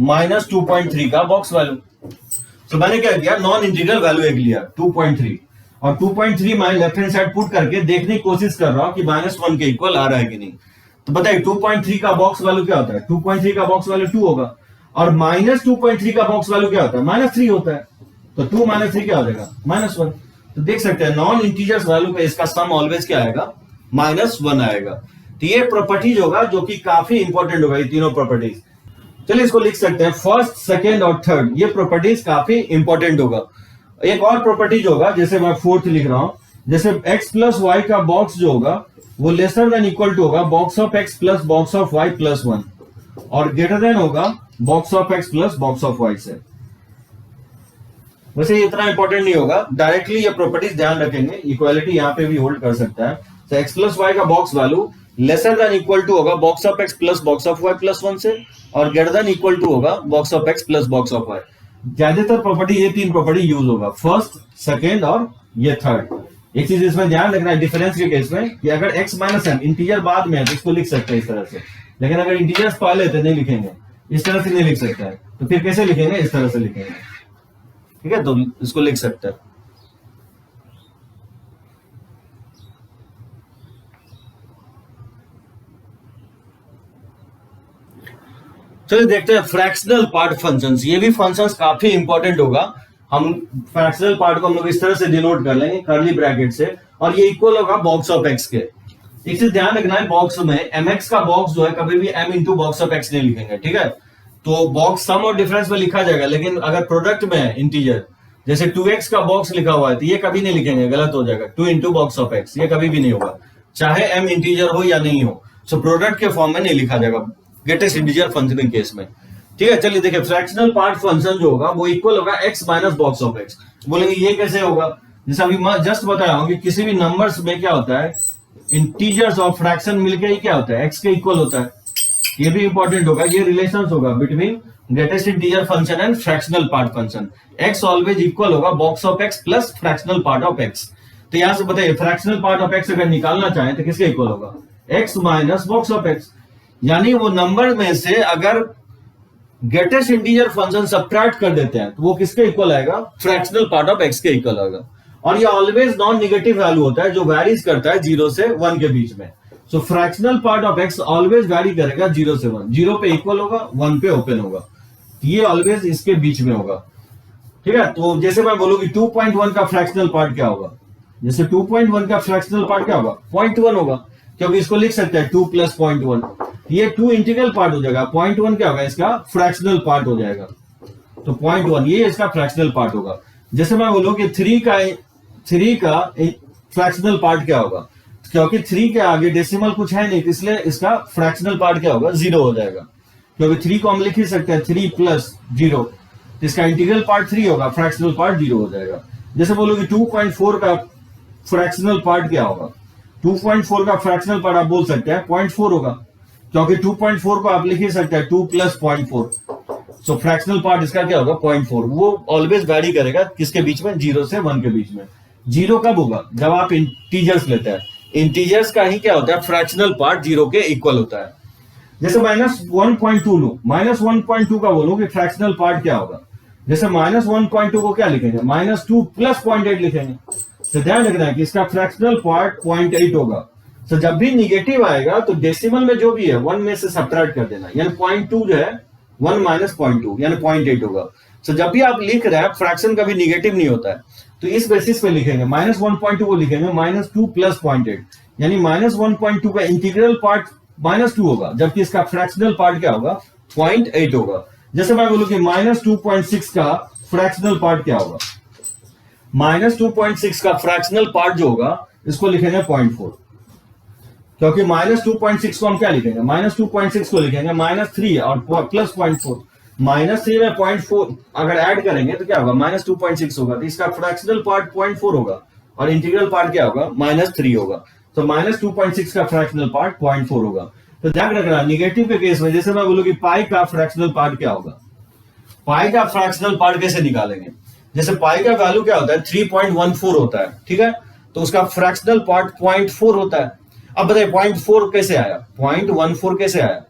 -2.3 का बॉक्स वैल्यू। तो मैंने क्या किया, नॉन इंटीग्रल वैल्यू एक लिया 2.3, और 2.3 मैं लेफ्ट हैंड साइड पुट करके देखने की कोशिश कर रहा हूं कि -1 के इक्वल आ रहा है कि नहीं। तो बताइए 2.3 का बॉक्स वैल्यू क्या होता है, 2.3 का बॉक्स वैल्यू 2 होगा, और -2.3 का बॉक्स वैल्यू क्या होता है, -3 होता है। तो 2 - 3 क्या हो जाएगा, -1। तो देख सकते हैं नॉन इंटीजर्स वैल्यू पे इसका सम ऑलवेज क्या आएगा, -1 आएगा। तो ये प्रॉपर्टीज होगा जो कि काफी इंपॉर्टेंट होगा, ये तीनों प्रॉपर्टीज। चलिए इसको लिख सकते हैं फर्स्ट, सेकेंड और थर्ड, ये प्रॉपर्टीज काफी इंपॉर्टेंट होगा। एक और प्रॉपर्टीज होगा, जैसे मैं फोर्थ लिख रहा हूं, जैसे x प्लस वाई का बॉक्स जो होगा वो लेसर देन इक्वल टू होगा box of x plus box of y plus 1, और ग्रेटर देन होगा box of x plus box of y से। वैसे ये इतना इंपॉर्टेंट नहीं होगा, डायरेक्टली ये प्रॉपर्टीज ध्यान रखेंगे, इक्वालिटी यहाँ पे भी होल्ड कर सकता है। तो x प्लस वाई का box value lesser than equal to होगा box of x plus box of y plus 1 से, और ग्रेटर देन इक्वल टू होगा box of x plus box of y। ज्यादातर प्रॉपर्टी ये 3 प्रॉपर्टी यूज होगा, first, second और ये थर्ड। एक चीज इसमें ध्यान रखना है डिफरेंस के केस में कि अगर x माइनस एम इंटीजर बाद में है तो इसको लिख सकते हैं इस तरह से, लेकिन अगर इंटीजर्स पहले तो नहीं लिखेंगे, इस तरह से नहीं लिख सकते हैं। तो फिर कैसे लिखेंगे, इस तरह से लिखेंगे, ठीक है। तो इसको लिख सकते हैं। चलिए देखते हैं फ्रैक्शनल पार्ट फंक्शंस। ये भी फंक्शंस काफी इंपॉर्टेंट होगा। हम फ्रैक्शनल पार्ट को हम लोग इस तरह से डिनोट कर लेंगे कर्ली ब्रैकेट से, और ये इक्वल होगा बॉक्स ऑफ एक्स के। एक चीज ध्यान रखना है, बॉक्स में mx का बॉक्स जो है कभी भी m into box of x नहीं लिखेंगे, ठीक है। तो बॉक्स सम और डिफरेंस में लिखा जाएगा, लेकिन अगर प्रोडक्ट में है इंटीजर, जैसे 2x का बॉक्स लिखा हुआ है तो ये कभी नहीं लिखेंगे, गलत हो जाएगा। 2 इंटू बॉक्स ऑफ एक्स ये कभी भी नहीं होगा, चाहे m इंटीजर हो या नहीं हो। सो प्रोडक्ट के फॉर्म में नहीं लिखा जाएगा ग्रेटेस्ट इंटीजर फंक्शन केस में, ठीक है। चलिए देखिए फ्रैक्शनल पार्ट फंक्शन जो होगा वो इक्वल होगा x minus box of x. बोलेंगे ये कैसे होगा, जैसे अभी जस्ट बताया हूं कि किसी भी नंबर्स में क्या होता है, इंटीजर्स और फ्रैक्शन मिलकर ही क्या होता है, x के इक्वल होता है। ये भी इंपॉर्टेंट होगा, ये रिलेशन होगा between greatest integer function and fractional part function. x always equal होगा box of x plus fractional part of x। तो यहां से बताइए फ्रैक्शनल पार्ट ऑफ x अगर निकालना चाहें तो किसके इक्वल होगा, x minus box of x। यानी वो नंबर में से अगर ग्रेटेस्ट इंटीजर फंक्शन सब्ट्रैक्ट कर देते हैं तो वो किसके इक्वल आएगा, फ्रैक्शनल पार्ट ऑफ x के इक्वल आएगा। और ये ऑलवेज नॉन नेगेटिव वैल्यू होता है जो वैरीज करता है 0 से 1 के बीच में। So fractional part of x always vary करेगा 0 से 1, 0 पे इक्वल होगा, 1 पे ओपन होगा, ये ऑलवेज इसके बीच में होगा, ठीक है। तो जैसे मैं बोलूंगी 2.1 का फ्रैक्शनल पार्ट क्या होगा, जैसे 2.1 का फ्रैक्शनल पार्ट क्या होगा, 0.1 होगा, क्योंकि इसको लिख सकते हैं 2 + 0.1, ये 2 इंटीग्रल पार्ट हो जाएगा, 0.1 क्या होगा इसका फ्रैक्शनल पार्ट हो जाएगा। तो 0.1 ये इसका फ्रैक्शनल पार्ट होगा। जैसे मैं बोलूं कि 3 का फ्रैक्शनल पार्ट क्या होगा, क्योंकि 3 के आगे डेसिमल कुछ है नहीं, इसलिए इसका फ्रैक्शनल पार्ट क्या होगा, 0 हो जाएगा। क्योंकि 3 को हम लिख ही सकते हैं 3 प्लस 0, इसका इंटीग्रल पार्ट 3 होगा, फ्रैक्शनल पार्ट 0 हो जाएगा। जैसे बोलो कि 2.4 का फ्रैक्शनल पार्ट क्या होगा, 2.4 का फ्रैक्शनल पार्ट आप बोल सकते हैं 0.4 होगा, क्योंकि 2.4 को आप लिख ही सकते हैं 2 प्लस 0.4, सो फ्रैक्शनल पार्ट इसका क्या होगा 0.4। वो ऑलवेज वैरी करेगा किसके बीच में, 0 से 1 के बीच में। 0 कब होगा, जब आप इंटीजर्स लेते हैं, इंटीजर्स का ही क्या होता है, फ्रैक्शनल पार्ट 0 के इक्वल होता है। जैसे -1.2 लो, -1.2 का बोलो कि फ्रैक्शनल पार्ट क्या होगा, जैसे -1.2 को क्या लिखेंगे, -2 प्लस 0.8 लिखेंगे। तो ध्यान रखना है कि इसका फ्रैक्शनल पार्ट 0.8 होगा। तो जब भी निगेटिव आएगा तो डेसिमल में जो भी है 1 में से सब्ट्रैक्ट कर देना, यानी 0.2 जो है 1 माइनस 0.2 यानी 0.8 होगा। तो जब भी आप लिख रहे हैं फ्रैक्शन कभी निगेटिव नहीं होता है, तो इस बेसिस पे लिखेंगे -1.2 को लिखेंगे -2 प्लस 0.8, यानी -1.2 का इंटीग्रल पार्ट -2 होगा, जबकि इसका फ्रैक्शनल पार्ट क्या होगा 0.8 होगा। जैसे मैं बोलूं कि -2.6 का फ्रैक्शनल पार्ट क्या होगा, -2.6 का फ्रैक्शनल पार्ट जो होगा इसको लिखेंगे 0.4, क्योंकि -2.6 को हम क्या लिखेंगे, -2.6 को लिखेंगे -3 और प्लस 0.4, -3 में 0.4 अगर ऐड करेंगे तो क्या होगा, -2.6 होगा। तो इसका फ्रैक्शनल पार्ट 0.4 होगा और इंटीग्रल पार्ट क्या होगा, -3 होगा। तो -2.6 का फ्रैक्शनल पार्ट 0.4 होगा। तो ध्यान रखना निगेटिव के केस में, जैसे मैं बोलूं कि पाई का फ्रैक्शनल पार्ट क्या होगा, पाई का फ्रैक्शनल पार्ट कैसे निकालेंगे, जैसे पाई का वैल्यू क्या होता है 3.14 होता है, ठीक है, तो उसका फ्रैक्शनल पार्ट 0.4 होता है। अब बताइए 0.4 कैसे आया, 0.14 कैसे आया,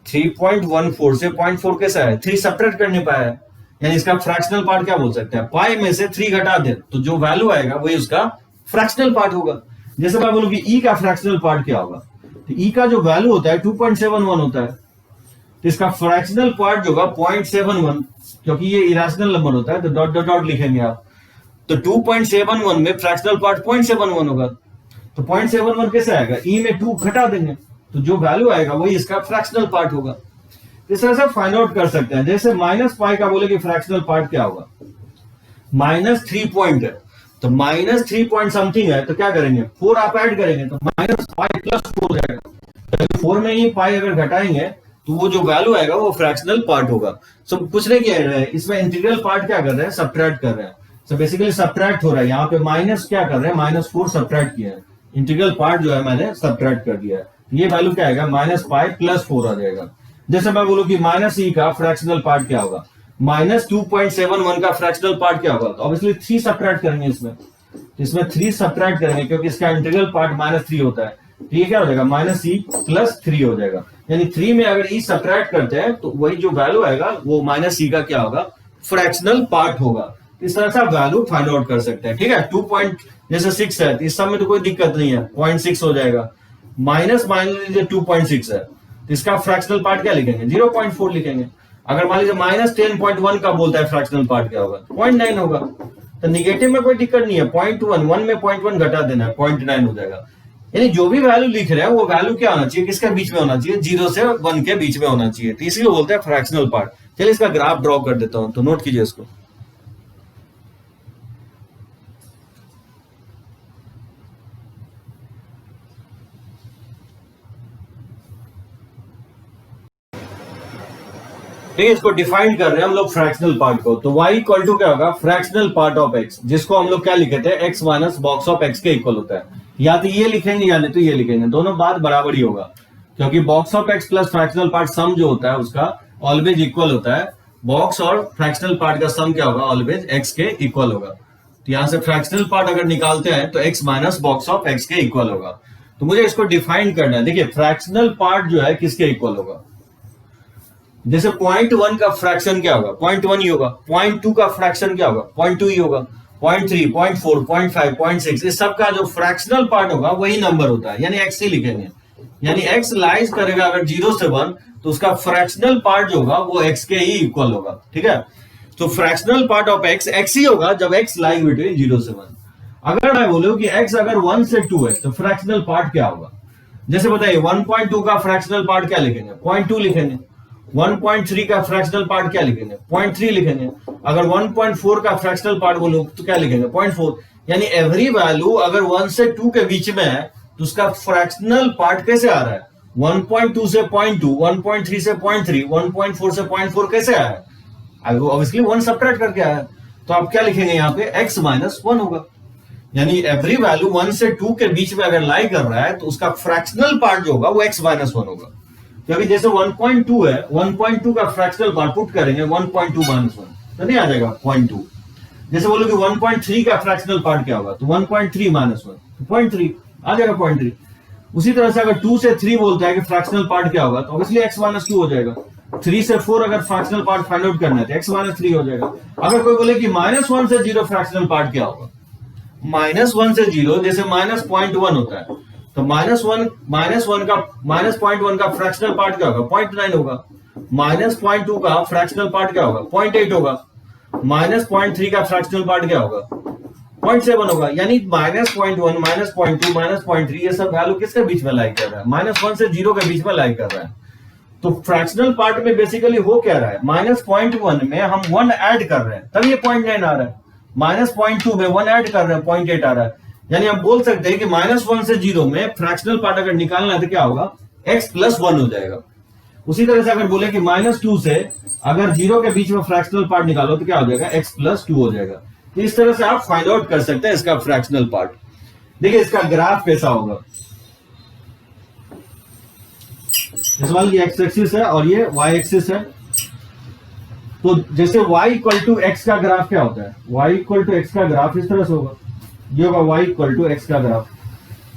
3.14 से 0.4 कैसे आया, 3 सब्ट्रैक्ट कर नहीं पाया, यानी इसका फ्रैक्शनल पार्ट क्या बोल सकते हैं, पाई में से 3 घटा दे तो जो वैल्यू आएगा वही उसका फ्रैक्शनल पार्ट होगा। जैसे मैं बोलूं कि ई का फ्रैक्शनल पार्ट क्या होगा, तो ई का जो वैल्यू होता है 2.71 होता है, तो इसका फ्रैक्शनल पार्ट जो होगा 0.71, क्योंकि ये इरेशनल नंबर होता है तो डॉट डॉट डॉट लिखेंगे आप, तो 2.71 में फ्रैक्शनल पार्ट 0.71 होगा, तो 0.71 कैसे आएगा, ई में 2 घटा देंगे तो जो वैल्यू आएगा वही इसका फ्रैक्शनल पार्ट होगा। इस तरह से फाइंड आउट कर सकते हैं। जैसे -पाई का बोले कि फ्रैक्शनल पार्ट क्या होगा, -3 पॉइंट है, तो -3 पॉइंट समथिंग है, तो क्या करेंगे 4 आप ऐड करेंगे तो -पाई प्लस 4 हो जाएगा। 4 में ही पाई अगर घटाएंगे तो वो जो वैल्यू आएगा वो फ्रैक्शनल पार्ट होगा। सो पूछने क्या है, इसमें इंटीग्रल पार्ट क्या कर रहे हैं, सब्ट्रैक्ट कर रहे हैं। सो बेसिकली सब्ट्रैक्ट हो रहा है, यहाँ पे माइनस क्या कर रहे हैं, -4 सब्ट्रैक्ट किया है, इंटीग्रल पार्ट जो है मैंने सब्ट्रैक्ट कर दिया है, ये वैल्यू क्या आएगा -पाई प्लस 4 आ जाएगा। जैसे मैं बोलूं कि -e का फ्रैक्शनल पार्ट क्या होगा, -2.71 का फ्रैक्शनल पार्ट क्या होगा, तो ऑब्वियसली 3 सब्ट्रैक्ट करेंगे इसमें 3 सब्ट्रैक्ट करेंगे, क्योंकि इसका इंटीग्रल पार्ट -3 होता है, तो ये क्या हो जाएगा -e प्लस 3 हो जाएगा, यानी 3 में अगर e सब्ट्रैक्ट करते हैं तो वही जो वैल्यू आएगा वो -e का क्या होगा, फ्रैक्शनल पार्ट होगा। इस तरह से आप वैल्यू फाइंड आउट कर सकते हैं, ठीक है। 2.6 है तो इस सब में तो कोई दिक्कत नहीं है, 0.6 हो जाएगा, माइनस मान लीजिए 2.6 है तो इसका फ्रैक्शनल पार्ट क्या लिखेंगे, 0.4 लिखेंगे। अगर मान लीजिए -10.1 का बोलता है फ्रैक्शनल पार्ट क्या होगा, 0.9 होगा। तो निगेटिव में कोई दिक्कत नहीं है, 0.1 में 0.1 घटा देना है, 0.9 हो जाएगा। यानी जो भी वैल्यू लिख रहे हैं वो वैल्यू क्या होना चाहिए, किसके बीच में होना चाहिए, 0 से 1 के बीच में होना चाहिए, तो इसलिए बोलते हैं फ्रैक्शनल पार्ट। चलिए इसका ग्राफ ड्रॉ कर देता हूं, तो नोट कीजिए इसको। ठीक है, इसको डिफाइन कर रहे हैं हम लोग फ्रैक्शनल पार्ट को, तो y इक्वल टू क्या होगा, फ्रैक्शनल पार्ट ऑफ x, जिसको हम लोग क्या लिखे थे, x minus box of x के इक्वल होता है। या तो ये लिखेंगे या नहीं तो ये लिखेंगे, दोनों बात बराबर ही होगा, क्योंकि box of x plus fractional part sum जो होता है उसका ऑलवेज इक्वल होता है, बॉक्स और फ्रैक्शनल पार्ट का सम क्या होगा, ऑलवेज x के इक्वल होगा। तो यहां से फ्रैक्शनल पार्ट अगर निकालते हैं तो x minus box of x के इक्वल होगा। तो मुझे इसको डिफाइन करना है। देखिए फ्रैक्शनल पार्ट जो है किसके इक्वल होगा, जैसे 0.1 का फ्रैक्शन क्या होगा, 0.1 ही होगा, 0.2 का फ्रैक्शन क्या होगा, 0.2 ही होगा, 0.3, 0.4, 0.5, 0.6 इस सब का जो फ्रैक्शनल पार्ट होगा वही नंबर होता है, यानी x ही लिखेंगे। यानी x लाइज करेगा अगर 0 से 1 तो उसका फ्रैक्शनल पार्ट जो होगा वो x के ही इक्वल होगा, ठीक है। तो फ्रैक्शनल पार्ट ऑफ x ही होगा जब x लाइज बिटवीन 0 से 1। अगर मैं बोलूं कि x अगर 1 से 2 है तो फ्रैक्शनल पार्ट क्या होगा, जैसे बताइए 1.2 का फ्रैक्शनल पार्ट क्या लिखेंगे, 0.2 लिखेंगे, 1.3 का फ्रैक्शनल पार्ट क्या लिखेंगे? 0.3 लिखेंगे। अगर 1.4 का फ्रैक्शनल पार्ट बोलो तो क्या लिखेंगे? 0.4। यानी एवरी वैल्यू अगर 1 से 2 के बीच में है तो उसका फ्रैक्शनल पार्ट कैसे आ रहा है? 1.2 से 0.2, 1.3 से 0.3, 1.4 से 0.4 कैसे आया है? ऑब्वियसली 1 सब्ट्रैक्ट करके आया है। तो आप क्या लिखेंगे यहाँ पे? x माइनस 1 होगा। यानी एवरी वैल्यू 1 से 2 के बीच में अगर लाई कर रहा है तो उसका फ्रैक्शनल पार्ट जो होगा वो x माइनस 1 होगा। क्योंकि जैसे 1.2 है, 1.2 का फ्रैक्शनल पार्ट पुट करेंगे 1.2 माइनस 1 तो नहीं आ जाएगा 0.2। जैसे बोलो कि 1.3 का फ्रैक्शनल पार्ट क्या होगा? तो 1.3 माइनस 1 0.3 आ जाएगा 0.3। उसी तरह से अगर 2 से 3 बोलता है कि फ्रैक्शनल पार्ट क्या होगा तो ऑब्वियसली x माइनस 2 हो जाएगा। 3 से 4 अगर फ्रैक्शनल पार्ट फाइंड आउट करना है तो x माइनस 3 हो जाएगा। अगर कोई बोले कि -1 से 0 फ्रैक्शनल पार्ट क्या होगा? -1 से 0 जैसे -0.1 होता है तो -0.1 का फ्रैक्शनल पार्ट क्या होगा? 0.9 होगा। -0.2 का फ्रैक्शनल पार्ट क्या होगा? 0.8 होगा। -0.3 का फ्रैक्शनल पार्ट क्या होगा? 0.7 होगा। यानी -0.1, -0.2, -0.3 ये सब वैल्यू किसके बीच में लाई कर रहा है? -1 से 0 के बीच में लाई कर रहा है। तो फ्रैक्शनल पार्ट में बेसिकली हो क्या रहा है? -0.1 में हम 1 ऐड कर रहे हैं तब ये 0.9 आ रहा है। -0.2 में 1 ऐड कर रहे हैं 0.8 आ रहा है। यानी हम बोल सकते हैं कि -1 से 0 में फ्रैक्शनल पार्ट अगर निकालना है तो क्या होगा? x प्लस 1 हो जाएगा। उसी तरह से अगर बोले कि -2 से अगर 0 के बीच में फ्रैक्शनल पार्ट निकालो तो क्या हो जाएगा? x प्लस 2 हो जाएगा। तो इस तरह से आप फाइंड आउट कर सकते हैं इसका फ्रैक्शनल पार्ट। देखिए इसका ग्राफ कैसा होगा। इस वाले ये एक्स एक्सिस है और ये वाई एक्सिस है। तो जैसे y इक्वल टू एक्स का ग्राफ क्या होता है? y इक्वल टू एक्स का ग्राफ इस तरह से होगा। ये होगा y इक्वल टू एक्स का ग्राफ।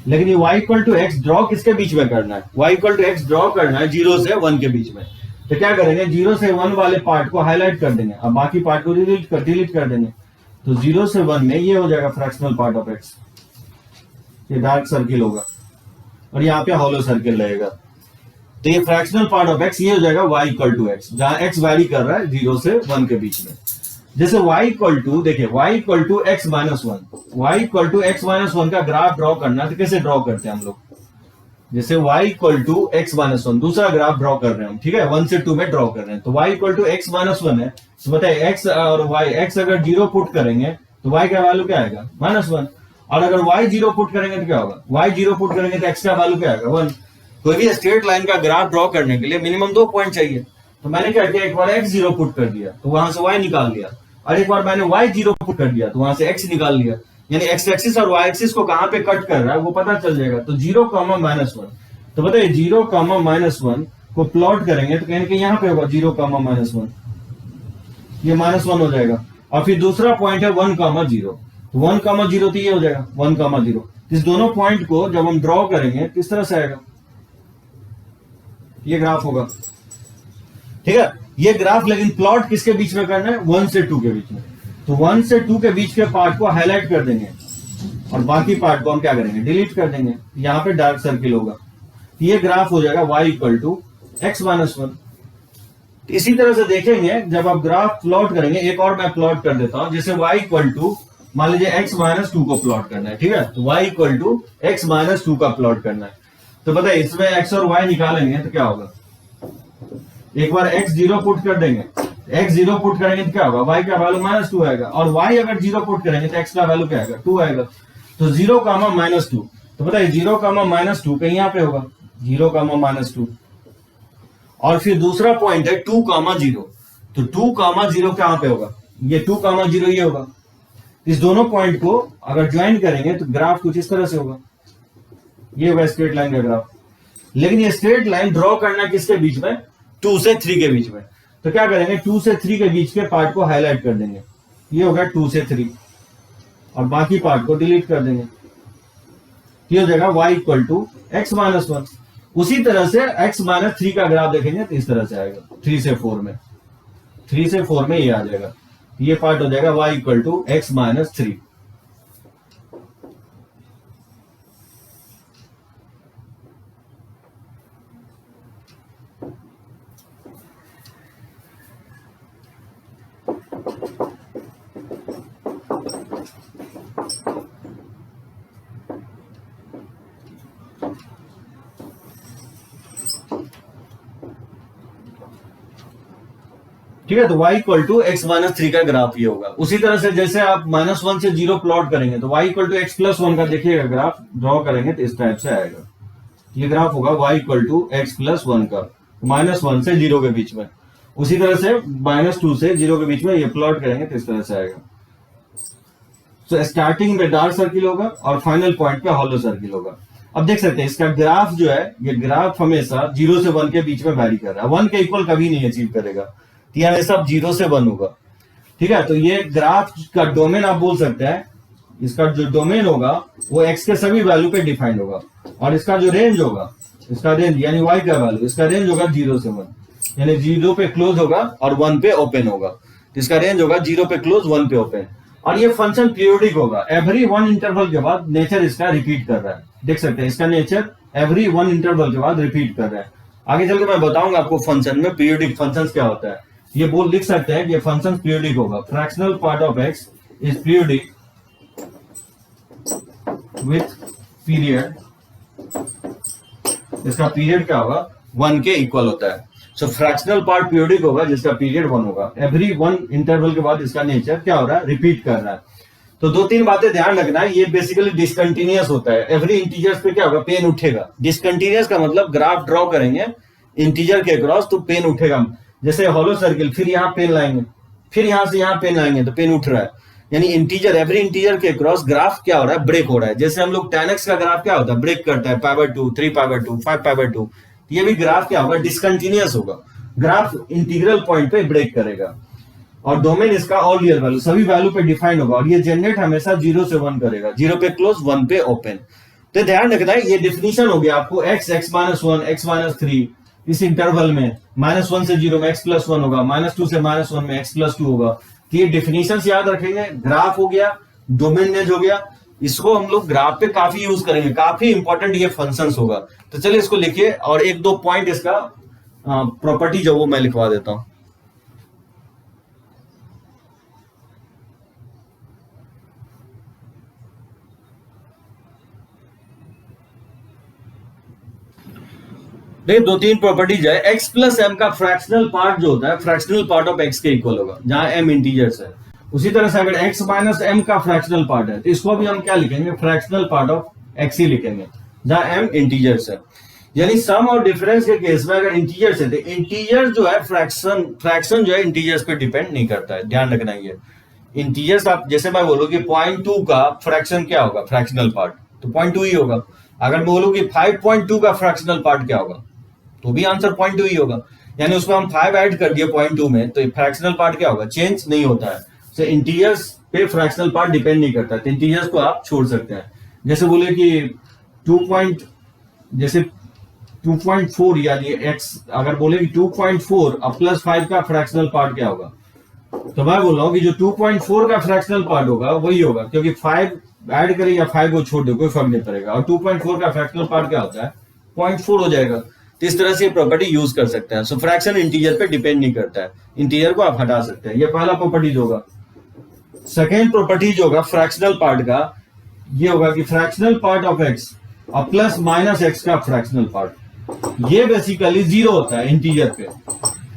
लेकिन ये y equal to x draw किसके बीच में करना है? y equal to x draw करना है 0 से 1 के बीच में। तो क्या करेंगे? 0 से 1 वाले पार्ट को हाईलाइट कर देंगे और बाकी पार्ट को डिलीट कर देंगे। तो 0 से 1 में ये हो जाएगा फ्रैक्शनल पार्ट ऑफ x। ये डार्क सर्किल होगा और यहाँ पे हॉलो सर्किल रहेगा। तो ये फ्रैक्शनल पार्ट ऑफ x ये हो जाएगा y इक्वल टू एक्स, जहां x वैरी कर रहा है 0 से 1 के बीच में। जैसे y इक्वल टू, देखिए y equal to x minus 1, y equal to x minus 1 का ग्राफ ड्रॉ करना है तो कैसे ड्रॉ करते हैं हम लोग? जैसे y equal to x minus 1 दूसरा ग्राफ ड्रॉ कर रहे हैं हम, ठीक है, 1 से 2 में ड्रॉ कर रहे हैं। तो y equal to x minus 1 है तो बताइए x और y, x अगर 0 पुट करेंगे तो y का वैल्यू क्या आएगा? -1। और अगर y 0 पुट करेंगे तो क्या होगा? y 0 पुट करेंगे तो x का वैल्यू क्या आएगा? 1। कोई भी स्ट्रेट लाइन का ग्राफ ड्रॉ करने के लिए मिनिमम 2 पॉइंट चाहिए। तो मैंने क्या किया? एक बार x 0 पुट कर दिया तो वहां से y निकाल लिया, और एक बार मैंने y 0 पुट कर दिया तो वहां से x निकाल लिया। यानी x एक्सिस और y एक्सिस को कहां पे कट कर रहा है वो पता चल जाएगा। तो 0, -1। तो बताइए 0, -1 को प्लॉट करेंगे तो कहीं यहाँ पे होगा 0, -1, ये -1 हो जाएगा। और फिर दूसरा पॉइंट है 1, 0। तो 1, 0 तो ये हो जाएगा 1, 0। इस दोनों पॉइंट को जब हम ड्रॉ करेंगे किस तरह से आएगा? ये ग्राफ होगा, ठीक है। ये ग्राफ लेकिन प्लॉट किसके बीच में करना है? 1 से 2 के बीच में। तो 1 से 2 के बीच के पार्ट को हाईलाइट कर देंगे और बाकी पार्ट को हम क्या करेंगे? डिलीट कर देंगे। यहां पे डार्क सर्किल होगा। ये ग्राफ हो जाएगा y equal to x minus 1। इसी तरह से देखेंगे जब आप ग्राफ प्लॉट करेंगे, एक और मैं प्लॉट कर देता हूं। जैसे y इक्वल टू, मान लीजिए x माइनस 2 को प्लॉट करना है, ठीक है। तो y equal to x minus 2 का प्लॉट करना है। तो बताइए इसमें x और y निकालेंगे तो क्या होगा? एक बार x 0 पुट कर देंगे, x 0 पुट करेंगे तो क्या होगा? y का वैल्यू -2 आएगा। और y अगर 0 पुट करेंगे तो x का वैल्यू क्या आएगा? 2 आएगा। तो 0, -2। तो बताइए 0, -2 कहीं यहाँ पे होगा 0, -2। और फिर दूसरा पॉइंट है 2, 0। तो 2, 0 कहां पे होगा? ये 2, 0 ये होगा। इस दोनों पॉइंट को अगर ज्वाइन करेंगे तो ग्राफ कुछ इस तरह से होगा। ये होगा स्ट्रेट लाइन का ग्राफ। लेकिन ये स्ट्रेट लाइन ड्रॉ करना किसके बीच में? 2 से 3 के बीच में। तो क्या करेंगे? 2 से 3 के बीच के पार्ट को हाईलाइट कर देंगे। ये होगा 2 से 3 और बाकी पार्ट को डिलीट कर देंगे। ये हो जाएगा y equal to x minus 1। उसी तरह से x माइनस 3 का ग्राफ देखेंगे तो इस तरह से आएगा। 3 से 4 में, 3 से 4 में ये आ जाएगा। ये पार्ट हो जाएगा y equal to x minus 3। ठीक है। तो y equal to x minus 3 का ग्राफ ये होगा। उसी तरह से जैसे आप -1 से 0 प्लॉट करेंगे तो y equal to x plus 1 का देखिएगा ग्राफ ड्रॉ करेंगे तो इस टाइप से आएगा। ये ग्राफ होगा y equal to x plus 1 का, -1 से 0 के बीच में। उसी तरह से -2 से 0 के बीच में ये प्लॉट करेंगे तो इस तरह से आएगा। तो स्टार्टिंग में डार्क सर्किल होगा और फाइनल पॉइंट पे हॉलो सर्किल होगा। अब देख सकते हैं इसका ग्राफ जो है, ये ग्राफ हमेशा 0 से 1 के बीच में वैरी कर रहा है। 1 के इक्वल कभी नहीं अचीव करेगा, तो ये हमेशा 0 से 1 होगा। ठीक है, तो ये ग्राफ का डोमेन आप बोल सकते हैं, इसका जो डोमेन होगा वो x के सभी वैल्यू पे डिफाइंड होगा, और इसका जो रेंज होगा, इसका रेंज यानी y का वैल्यू, इसका रेंज होगा 0 से 1, यानी 0 पे क्लोज होगा और 1 पे ओपन होगा। तो इसका रेंज होगा 0 पे क्लोज 1 पे ओपन। और ये फंक्शन पीरियोडिक होगा, एवरी 1 इंटरवल के बाद नेचर इसका रिपीट कर रहा है। देख सकते हैं इसका नेचर एवरी 1 इंटरवल के बाद रिपीट कर रहा है। आगे चल के मैं बताऊंगा आपको फंक्शन में पीरियोडिक फंक्शन क्या होता है। ये बोल लिख सकते हैं कि ये फंक्शन पीरियोडिक होगा। Fractional part of x is periodic with period, इसका पीरियड क्या होगा 1 के इक्वल होता है। सो फ्रैक्शनल पार्ट पीरियोडिक होगा जिसका पीरियड 1 होगा। एवरी 1 इंटरवल के बाद इसका नेचर क्या हो रहा है, रिपीट कर रहा है। तो 2-3 बातें ध्यान रखना है। ये बेसिकली डिसकंटिन्यूअस होता है। एवरी इंटीजर्स पे क्या होगा, पेन उठेगा। डिसकंटिन्यूअस का मतलब ग्राफ ड्रॉ करेंगे इंटीजर के क्रॉस तो पेन उठेगा। जैसे हॉलो सर्किल, फिर यहाँ पेन लाएंगे, फिर यहां से यहाँ पेन लाएंगे तो पेन उठ रहा है। यानी इंटीजर, एवरी इंटीजर के क्रॉस ग्राफ क्या हो रहा है, ब्रेक हो रहा है। जैसे हम लोग tan x का ग्राफ क्या होता है, ब्रेक करता है π/2, 3π/2, 5π/2। ये भी ग्राफ क्या होगा, डिसकंटिन्यूअस होगा। ग्राफ इंटीग्रल पॉइंट पे ब्रेक करेगा और डोमेन इसका ऑल रियल वैल्यू, सभी वैल्यू पे डिफाइन होगा। और ये जनरेट हमेशा 0 से 1 करेगा, 0 पे क्लोज 1 पे ओपन। तो ध्यान रखना है, ये डिफिनीशन हो गया आपको x, x-1, x-3 इस इंटरवल में, -1 से 0 में x प्लस 1 होगा, -2 से -1 में x प्लस 2 होगा। तो ये डिफिनीशन याद रखेंगे। ग्राफ हो गया, डोमेन नेज हो गया, इसको हम लोग ग्राफ पे काफी यूज करेंगे, काफी इंपॉर्टेंट ये फंक्शंस होगा। तो चलिए इसको लिखिए और 1-2 पॉइंट इसका प्रॉपर्टी जो वो मैं लिखवा देता हूं। देखिए 2-3 प्रॉपर्टीज है। x प्लस m का फ्रैक्शनल पार्ट जो होता है, फ्रैक्शनल पार्ट ऑफ x के इक्वल होगा, जहां m इंटीजर्स है। उसी तरह से अगर x माइनस m का फ्रैक्शनल पार्ट है तो इसको भी हम क्या लिखेंगे, फ्रैक्शनल पार्ट ऑफ x ही लिखेंगे, जहां m इंटीजर्स है। यानी सम और डिफरेंस के केस में अगर इंटीजर्स है तो इंटीजर जो है फ्रैक्शन जो है इंटीजर्स पे डिपेंड नहीं करता है। ध्यान रखना ये इंटीजर्स, आप जैसे मैं बोलूँ कि 0.2 का फ्रैक्शन क्या होगा, फ्रैक्शनल पार्ट, तो 0.2 ही होगा। अगर मैं बोलूँ कि 5.2 का फ्रैक्शनल पार्ट क्या होगा, तो भी आंसर 0.2 ही होगा। यानी उसमें हम 5 ऐड कर दिए 0.2 में, तो फ्रैक्शनल पार्ट क्या होगा, चेंज नहीं होता है। तो इंटीजर्स पे फ्रैक्शनल पार्ट डिपेंड नहीं करता, तो इंटीजर्स को आप छोड़ सकते हैं। जैसे बोले कि 2.4 यानी x, अगर बोले कि 2.4 अब +5 का फ्रैक्शनल पार्ट क्या होगा, तो मैं बोल रहा हूँ कि जो 2.4 का फ्रैक्शनल पार्ट होगा वही होगा, क्योंकि 5 ऐड करें या 5 को छोड़ दे कोई फर्क नहीं पड़ेगा। और 2.4 का फ्रैक्शनल पार्ट क्या होता है, 0.4 हो जाएगा। तो इस तरह से प्रॉपर्टी यूज कर सकते हैं। सो फ्रैक्शन इंटीजर पे डिपेंड नहीं करता है, इंटीजर को आप हटा सकते हैं। ये पहला प्रॉपर्टीज होगा। सेकेंड प्रॉपर्टीज होगा फ्रैक्शनल पार्ट का, ये होगा कि फ्रैक्शनल पार्ट ऑफ x और प्लस माइनस x का फ्रैक्शनल पार्ट, ये बेसिकली 0 होता है इंटीजर पे।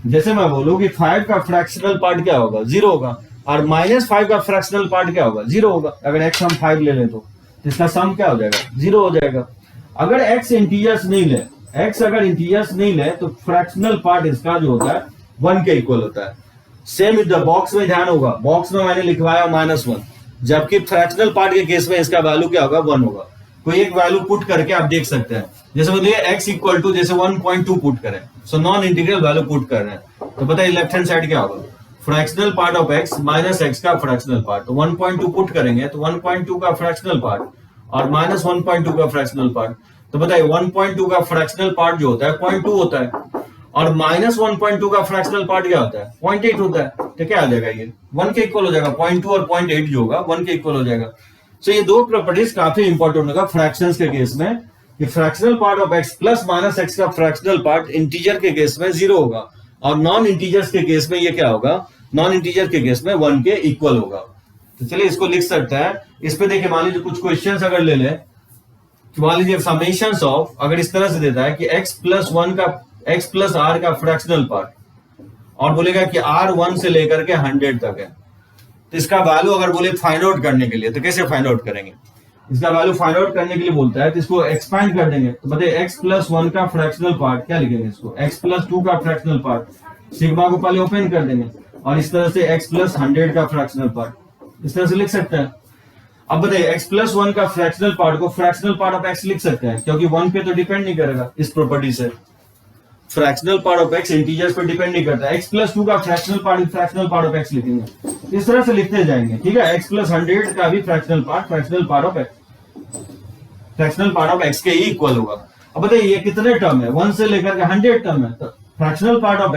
जैसे मैं बोलूं कि 5 का फ्रैक्शनल पार्ट क्या होगा, 0 होगा, और -5 का फ्रैक्शनल पार्ट क्या होगा, 0 होगा। अगर x हम 5 ले लें तो इसका सम क्या हो जाएगा, 0 हो जाएगा। अगर x इंटीजर्स नहीं ले, x अगर इंटीजर्स नहीं ले तो फ्रैक्शनल पार्ट इसका जो होता है 1 के इक्वल होता है। सेम इधर बॉक्स में ध्यान होगा, बॉक्स में मैंने लिखवाया -1, जबकि फ्रैक्शनल पार्ट के केस में इसका वैल्यू क्या होगा, 1 होगा। कोई एक वैल्यू पुट करके आप देख सकते हैं। जैसे बोलिए x इक्वल टू जैसे 1.2 पुट करें, so non integral value put कर रहे हैं, तो बताइए लेफ्ट हैंड साइड क्या होगा, fractional part of x minus x का फ्रैक्शनल पार्ट। तो 1.2 पुट करेंगे तो 1.2 का फ्रैक्शनल पार्ट और -1.2 का फ्रैक्शनल पार्ट। तो बताइए 1.2 का फ्रैक्शनल पार्ट जो होता है 0.2 होता है, और -1.2 का फ्रैक्शनल पार्ट क्या होता है, 0.8 होता है। तो क्या आ जाएगा, ये 1 के इक्वल हो जाएगा। 0.2 और 0.8 जो होगा 1 के इक्वल हो जाएगा। सो ये दो प्रॉपर्टीज काफी इंपॉर्टेंट होगा फ्रैक्शंस के केस में, कि fractional part of x plus minus x का फ्रैक्शनल पार्ट इंटीजर के केस में 0 होगा, और नॉन इंटीजर्स के केस में ये क्या होगा, नॉन इंटीजर के केस में 1 के इक्वल होगा। तो चलिए इसको लिख सकते हैं। इस पे देखिए, मान लीजिए कुछ क्वेश्चंस अगर ले लें, मान लीजिए समेशंस ऑफ, अगर इस तरह से देता है कि x प्लस r का फ्रैक्शनल पार्ट और बोलेगा कि R1 से लेकर के 100 तक है। तो इसका वैल्यू अगर बोले फाइंड आउट करने के लिए तो कैसे फाइंड आउट करेंगे? इसका वैल्यू फाइंड आउट करने के लिए बोलता है तो इसको एक्सपैंड कर देंगे। तो बताइए x+1 का फ्रैक्शनल पार्ट क्या लिखेंगे? इसको x+2 का फ्रैक्शनल पार्ट, सिग्मा को पहले ओपन कर देंगे और इस तरह से x+100 का फ्रैक्शनल पार्ट इस तरह से लिख सकते हैं। अब बताइए x+1 का फ्रैक्शनल पार्ट को फ्रैक्शनल पार्ट ऑफ x लिख सकते हैं क्योंकि 1 पे तो डिपेंड नहीं करेगा इस प्रॉपर्टी से। Fractional part of x integers पे डिपेंड नहीं करता। x+2 का फ्रैक्शनल पार्ट ऑफ x लिखेंगे, इस तरह से लिखते जाएंगे, ठीक है। x+100 का भी फ्रैक्शनल पार्ट ऑफ x के ही इक्वल होगा। अब बताइए ये कितने टर्म है? 1 से लेकर के 100 टर्म है। तो फ्रैक्शनल पार्ट ऑफ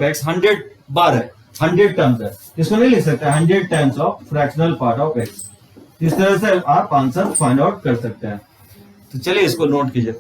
x 100 बार है, 100 टर्म्स है, इसको नहीं लिख सकते 100 times of fractional part of x। इस तरह से आप आंसर फाइंड आउट कर सकते हैं। तो चलिए इसको नोट कीजिए।